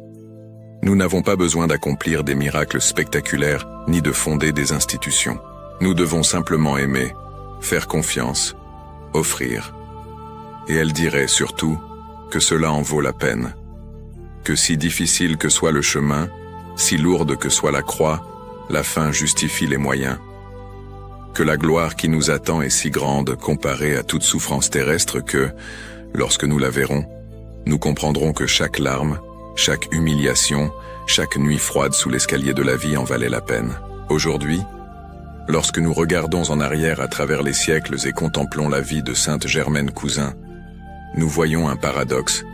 Nous n'avons pas besoin d'accomplir des miracles spectaculaires ni de fonder des institutions. Nous devons simplement aimer, faire confiance, offrir. Et elle dirait surtout que cela en vaut la peine. Que si difficile que soit le chemin, si lourde que soit la croix, la fin justifie les moyens. Que la gloire qui nous attend est si grande comparée à toute souffrance terrestre que, lorsque nous la verrons, nous comprendrons que chaque larme, chaque humiliation, chaque nuit froide sous l'escalier de la vie en valait la peine. Aujourd'hui, lorsque nous regardons en arrière à travers les siècles et contemplons la vie de Sainte Germaine Cousin, nous voyons un paradoxe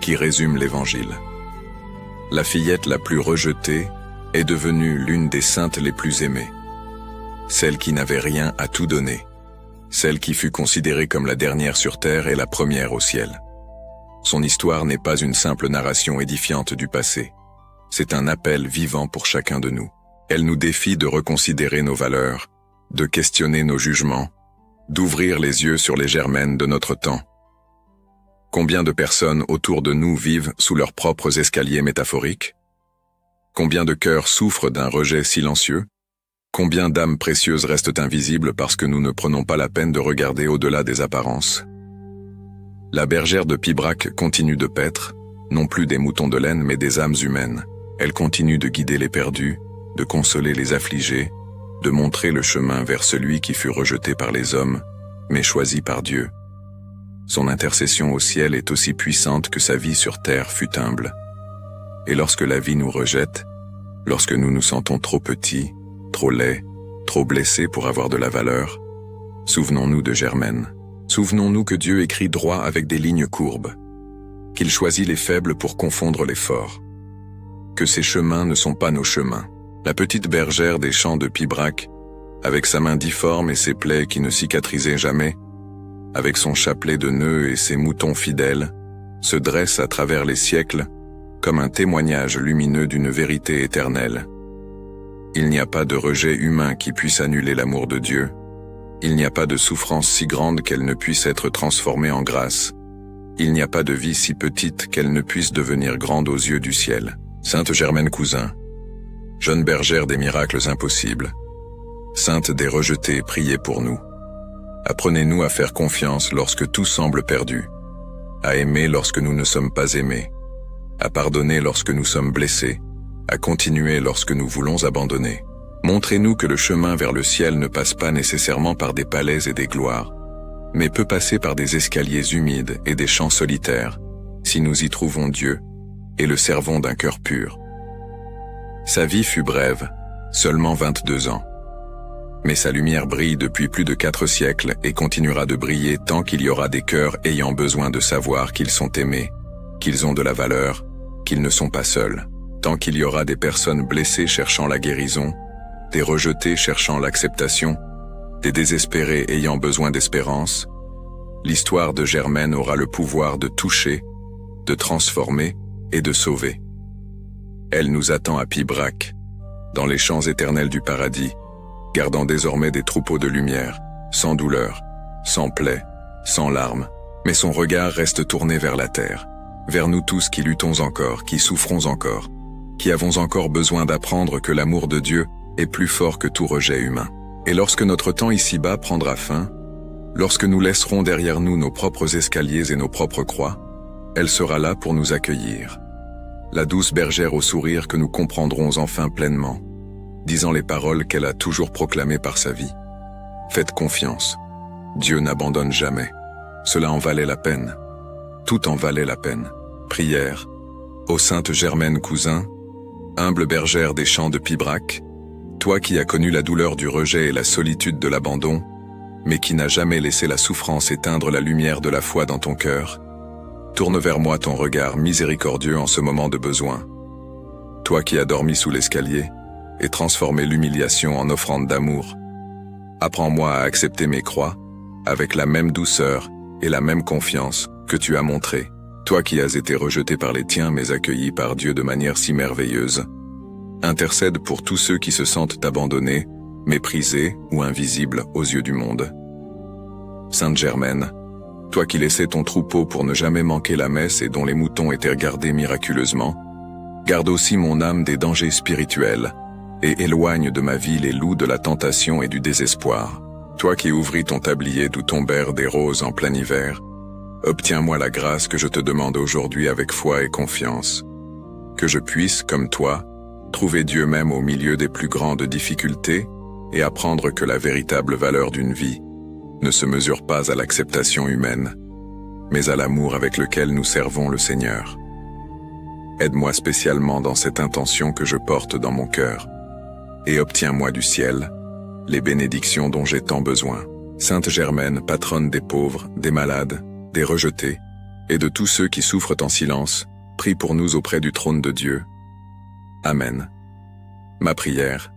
qui résume l'Évangile. La fillette la plus rejetée est devenue l'une des saintes les plus aimées. Celle qui n'avait rien à tout donner. Celle qui fut considérée comme la dernière sur terre et la première au ciel. Son histoire n'est pas une simple narration édifiante du passé. C'est un appel vivant pour chacun de nous. Elle nous défie de reconsidérer nos valeurs, de questionner nos jugements, d'ouvrir les yeux sur les Germaines de notre temps. Combien de personnes autour de nous vivent sous leurs propres escaliers métaphoriques? Combien de cœurs souffrent d'un rejet silencieux? Combien d'âmes précieuses restent invisibles parce que nous ne prenons pas la peine de regarder au-delà des apparences? La bergère de Pibrac continue de paître, non plus des moutons de laine mais des âmes humaines. Elle continue de guider les perdus, de consoler les affligés, de montrer le chemin vers celui qui fut rejeté par les hommes, mais choisi par Dieu. Son intercession au ciel est aussi puissante que sa vie sur terre fut humble. Et lorsque la vie nous rejette, lorsque nous nous sentons trop petits, trop laids, trop blessés pour avoir de la valeur, souvenons-nous de Germaine. Souvenons-nous que Dieu écrit droit avec des lignes courbes, qu'il choisit les faibles pour confondre les forts, que ses chemins ne sont pas nos chemins. La petite bergère des champs de Pibrac, avec sa main difforme et ses plaies qui ne cicatrisaient jamais, avec son chapelet de nœuds et ses moutons fidèles, se dresse à travers les siècles comme un témoignage lumineux d'une vérité éternelle. Il n'y a pas de rejet humain qui puisse annuler l'amour de Dieu. Il n'y a pas de souffrance si grande qu'elle ne puisse être transformée en grâce. Il n'y a pas de vie si petite qu'elle ne puisse devenir grande aux yeux du ciel. Sainte Germaine Cousin, jeune bergère des miracles impossibles, sainte des rejetés, priez pour nous. Apprenez-nous à faire confiance lorsque tout semble perdu, à aimer lorsque nous ne sommes pas aimés, à pardonner lorsque nous sommes blessés, à continuer lorsque nous voulons abandonner. Montrez-nous que le chemin vers le ciel ne passe pas nécessairement par des palais et des gloires, mais peut passer par des escaliers humides et des champs solitaires, si nous y trouvons Dieu et le servons d'un cœur pur. Sa vie fut brève, seulement 22 ans. Mais sa lumière brille depuis plus de 4 siècles et continuera de briller tant qu'il y aura des cœurs ayant besoin de savoir qu'ils sont aimés, qu'ils ont de la valeur, qu'ils ne sont pas seuls. Tant qu'il y aura des personnes blessées cherchant la guérison, des rejetés cherchant l'acceptation, des désespérés ayant besoin d'espérance, l'histoire de Germaine aura le pouvoir de toucher, de transformer et de sauver. Elle nous attend à Pibrac, dans les champs éternels du paradis, gardant désormais des troupeaux de lumière, sans douleur, sans plaies, sans larmes, mais son regard reste tourné vers la terre, vers nous tous qui luttons encore, qui souffrons encore, qui avons encore besoin d'apprendre que l'amour de Dieu est plus fort que tout rejet humain. Et lorsque notre temps ici-bas prendra fin, lorsque nous laisserons derrière nous nos propres escaliers et nos propres croix, elle sera là pour nous accueillir. La douce bergère au sourire que nous comprendrons enfin pleinement, disant les paroles qu'elle a toujours proclamées par sa vie. Faites confiance. Dieu n'abandonne jamais. Cela en valait la peine. Tout en valait la peine. Prière. Ô sainte Germaine Cousin, humble bergère des champs de Pibrac, toi qui as connu la douleur du rejet et la solitude de l'abandon, mais qui n'as jamais laissé la souffrance éteindre la lumière de la foi dans ton cœur, tourne vers moi ton regard miséricordieux en ce moment de besoin. Toi qui as dormi sous l'escalier et transformé l'humiliation en offrande d'amour, apprends-moi à accepter mes croix avec la même douceur et la même confiance que tu as montré. Toi qui as été rejeté par les tiens mais accueilli par Dieu de manière si merveilleuse, intercède pour tous ceux qui se sentent abandonnés, méprisés ou invisibles aux yeux du monde. Sainte Germaine, toi qui laissais ton troupeau pour ne jamais manquer la messe et dont les moutons étaient gardés miraculeusement, garde aussi mon âme des dangers spirituels et éloigne de ma vie les loups de la tentation et du désespoir. Toi qui ouvris ton tablier d'où tombèrent des roses en plein hiver, obtiens-moi la grâce que je te demande aujourd'hui avec foi et confiance. Que je puisse, comme toi, trouver Dieu même au milieu des plus grandes difficultés et apprendre que la véritable valeur d'une vie ne se mesure pas à l'acceptation humaine, mais à l'amour avec lequel nous servons le Seigneur. Aide-moi spécialement dans cette intention que je porte dans mon cœur, et obtiens-moi du ciel les bénédictions dont j'ai tant besoin. Sainte Germaine, patronne des pauvres, des malades, des rejetés, et de tous ceux qui souffrent en silence, prie pour nous auprès du trône de Dieu. Amen. Ma prière,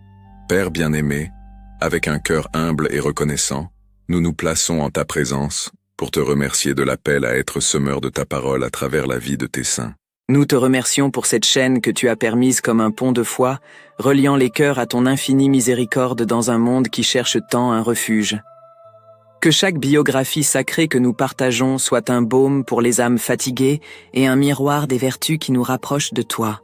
Père bien-aimé, avec un cœur humble et reconnaissant, nous nous plaçons en ta présence pour te remercier de l'appel à être semeur de ta parole à travers la vie de tes saints. Nous te remercions pour cette chaîne que tu as permise comme un pont de foi, reliant les cœurs à ton infinie miséricorde dans un monde qui cherche tant un refuge. Que chaque biographie sacrée que nous partageons soit un baume pour les âmes fatiguées et un miroir des vertus qui nous rapprochent de toi.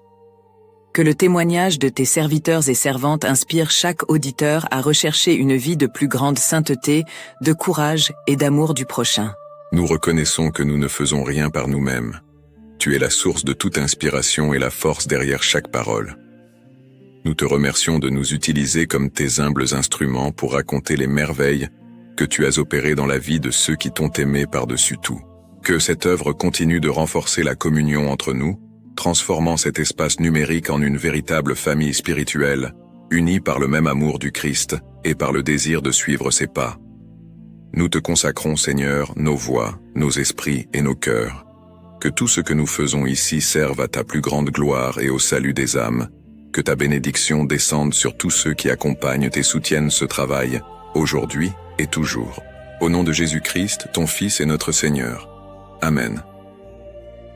Que le témoignage de tes serviteurs et servantes inspire chaque auditeur à rechercher une vie de plus grande sainteté, de courage et d'amour du prochain. Nous reconnaissons que nous ne faisons rien par nous-mêmes. Tu es la source de toute inspiration et la force derrière chaque parole. Nous te remercions de nous utiliser comme tes humbles instruments pour raconter les merveilles que tu as opérées dans la vie de ceux qui t'ont aimé par-dessus tout. Que cette œuvre continue de renforcer la communion entre nous, transformant cet espace numérique en une véritable famille spirituelle, unie par le même amour du Christ et par le désir de suivre ses pas. Nous te consacrons, Seigneur, nos voix, nos esprits et nos cœurs. Que tout ce que nous faisons ici serve à ta plus grande gloire et au salut des âmes. Que ta bénédiction descende sur tous ceux qui accompagnent et soutiennent ce travail, aujourd'hui et toujours. Au nom de Jésus-Christ, ton Fils et notre Seigneur. Amen.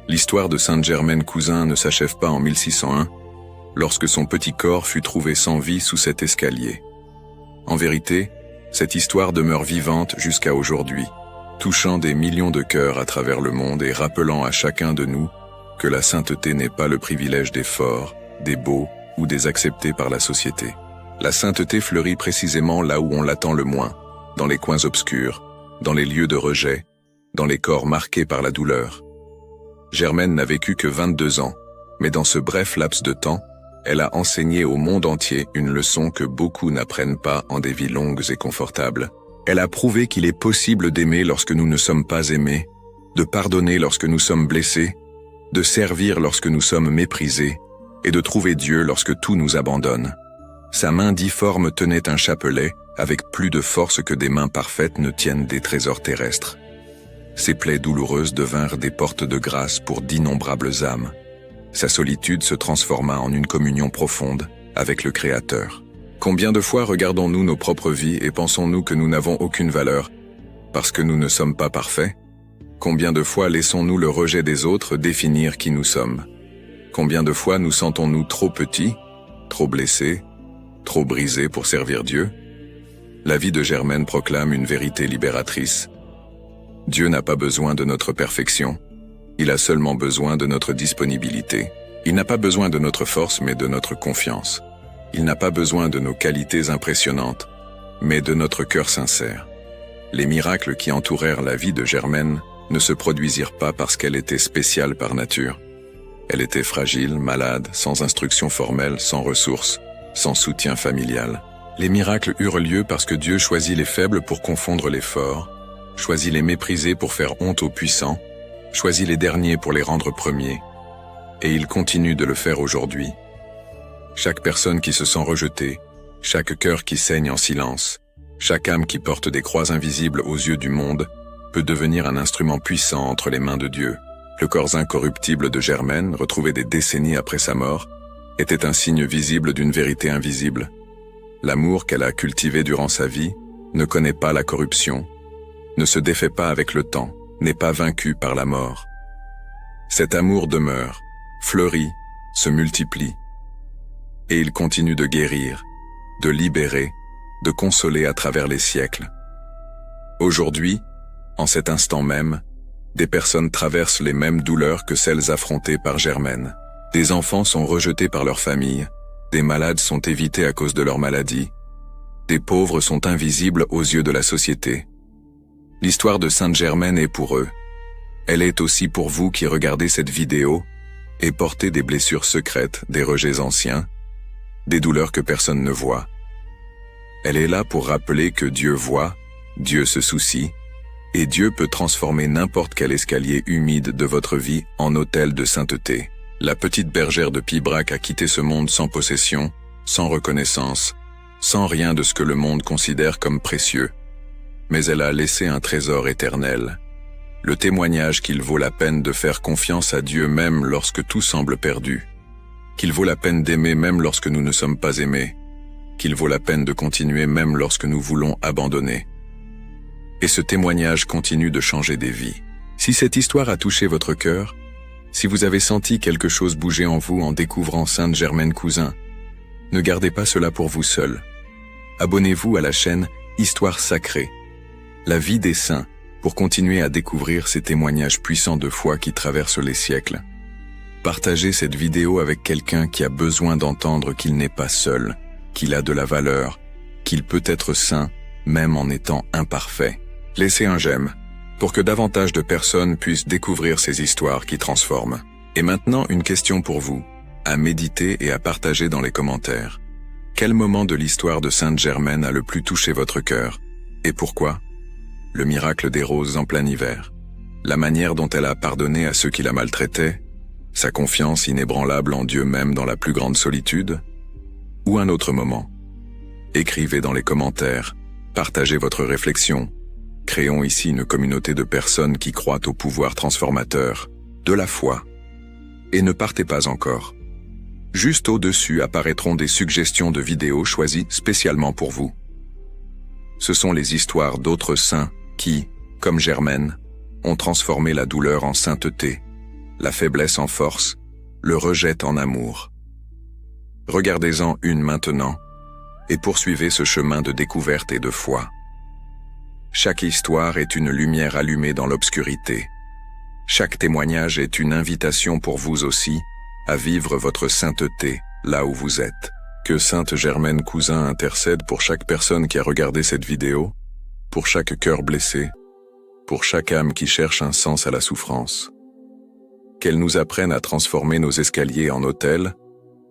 L'histoire de Sainte Germaine Cousin ne s'achève pas en 1601, lorsque son petit corps fut trouvé sans vie sous cet escalier. En vérité, cette histoire demeure vivante jusqu'à aujourd'hui, touchant des millions de cœurs à travers le monde et rappelant à chacun de nous que la sainteté n'est pas le privilège des forts, des beaux ou des acceptés par la société. La sainteté fleurit précisément là où on l'attend le moins, dans les coins obscurs, dans les lieux de rejet, dans les corps marqués par la douleur. Germaine n'a vécu que 22 ans, mais dans ce bref laps de temps, elle a enseigné au monde entier une leçon que beaucoup n'apprennent pas en des vies longues et confortables. Elle a prouvé qu'il est possible d'aimer lorsque nous ne sommes pas aimés, de pardonner lorsque nous sommes blessés, de servir lorsque nous sommes méprisés, et de trouver Dieu lorsque tout nous abandonne. Sa main difforme tenait un chapelet, avec plus de force que des mains parfaites ne tiennent des trésors terrestres. Ses plaies douloureuses devinrent des portes de grâce pour d'innombrables âmes. Sa solitude se transforma en une communion profonde avec le Créateur. Combien de fois regardons-nous nos propres vies et pensons-nous que nous n'avons aucune valeur parce que nous ne sommes pas parfaits? Combien de fois laissons-nous le rejet des autres définir qui nous sommes? Combien de fois nous sentons-nous trop petits, trop blessés, trop brisés pour servir Dieu? La vie de Germaine proclame une vérité libératrice. Dieu n'a pas besoin de notre perfection, il a seulement besoin de notre disponibilité. Il n'a pas besoin de notre force mais de notre confiance. Il n'a pas besoin de nos qualités impressionnantes, mais de notre cœur sincère. Les miracles qui entourèrent la vie de Germaine ne se produisirent pas parce qu'elle était spéciale par nature. Elle était fragile, malade, sans instruction formelle, sans ressources, sans soutien familial. Les miracles eurent lieu parce que Dieu choisit les faibles pour confondre les forts, choisit les méprisés pour faire honte aux puissants, choisit les derniers pour les rendre premiers, et il continue de le faire aujourd'hui. Chaque personne qui se sent rejetée, chaque cœur qui saigne en silence, chaque âme qui porte des croix invisibles aux yeux du monde, peut devenir un instrument puissant entre les mains de Dieu. Le corps incorruptible de Germaine, retrouvé des décennies après sa mort, était un signe visible d'une vérité invisible. L'amour qu'elle a cultivé durant sa vie ne connaît pas la corruption, ne se défait pas avec le temps, n'est pas vaincu par la mort. Cet amour demeure, fleurit, se multiplie, et il continue de guérir, de libérer, de consoler à travers les siècles. Aujourd'hui, en cet instant même, des personnes traversent les mêmes douleurs que celles affrontées par Germaine. Des enfants sont rejetés par leur famille, des malades sont évités à cause de leur maladie, des pauvres sont invisibles aux yeux de la société. L'histoire de Sainte Germaine est pour eux. Elle est aussi pour vous qui regardez cette vidéo et portez des blessures secrètes, des rejets anciens, des douleurs que personne ne voit. Elle est là pour rappeler que Dieu voit, Dieu se soucie, et Dieu peut transformer n'importe quel escalier humide de votre vie en autel de sainteté. La petite bergère de Pibrac a quitté ce monde sans possession, sans reconnaissance, sans rien de ce que le monde considère comme précieux. Mais elle a laissé un trésor éternel. Le témoignage qu'il vaut la peine de faire confiance à Dieu même lorsque tout semble perdu. Qu'il vaut la peine d'aimer même lorsque nous ne sommes pas aimés. Qu'il vaut la peine de continuer même lorsque nous voulons abandonner. Et ce témoignage continue de changer des vies. Si cette histoire a touché votre cœur, si vous avez senti quelque chose bouger en vous en découvrant Sainte Germaine Cousin, ne gardez pas cela pour vous seul. Abonnez-vous à la chaîne Histoire Sacrée, la vie des saints, pour continuer à découvrir ces témoignages puissants de foi qui traversent les siècles. Partagez cette vidéo avec quelqu'un qui a besoin d'entendre qu'il n'est pas seul, qu'il a de la valeur, qu'il peut être saint, même en étant imparfait. Laissez un j'aime, pour que davantage de personnes puissent découvrir ces histoires qui transforment. Et maintenant, une question pour vous, à méditer et à partager dans les commentaires. Quel moment de l'histoire de Sainte Germaine a le plus touché votre cœur? Et pourquoi? Le miracle des roses en plein hiver, la manière dont elle a pardonné à ceux qui la maltraitaient, sa confiance inébranlable en Dieu même dans la plus grande solitude, ou un autre moment? Écrivez dans les commentaires, partagez votre réflexion. Créons ici une communauté de personnes qui croient au pouvoir transformateur, de la foi. Et ne partez pas encore. Juste au-dessus apparaîtront des suggestions de vidéos choisies spécialement pour vous. Ce sont les histoires d'autres saints qui, comme Germaine, ont transformé la douleur en sainteté, la faiblesse en force, le rejet en amour. Regardez-en une maintenant, et poursuivez ce chemin de découverte et de foi. Chaque histoire est une lumière allumée dans l'obscurité. Chaque témoignage est une invitation pour vous aussi à vivre votre sainteté là où vous êtes. Que Sainte Germaine Cousin intercède pour chaque personne qui a regardé cette vidéo, pour chaque cœur blessé, pour chaque âme qui cherche un sens à la souffrance. Qu'elle nous apprenne à transformer nos escaliers en autels,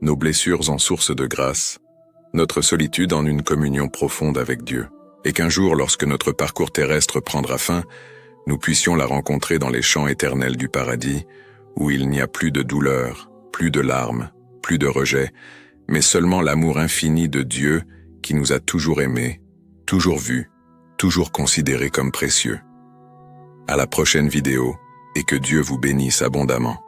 nos blessures en source de grâce, notre solitude en une communion profonde avec Dieu. Et qu'un jour, lorsque notre parcours terrestre prendra fin, nous puissions la rencontrer dans les champs éternels du paradis, où il n'y a plus de douleur, plus de larmes, plus de rejet, mais seulement l'amour infini de Dieu qui nous a toujours aimés, toujours vu, toujours considéré comme précieux. À la prochaine vidéo, et que Dieu vous bénisse abondamment.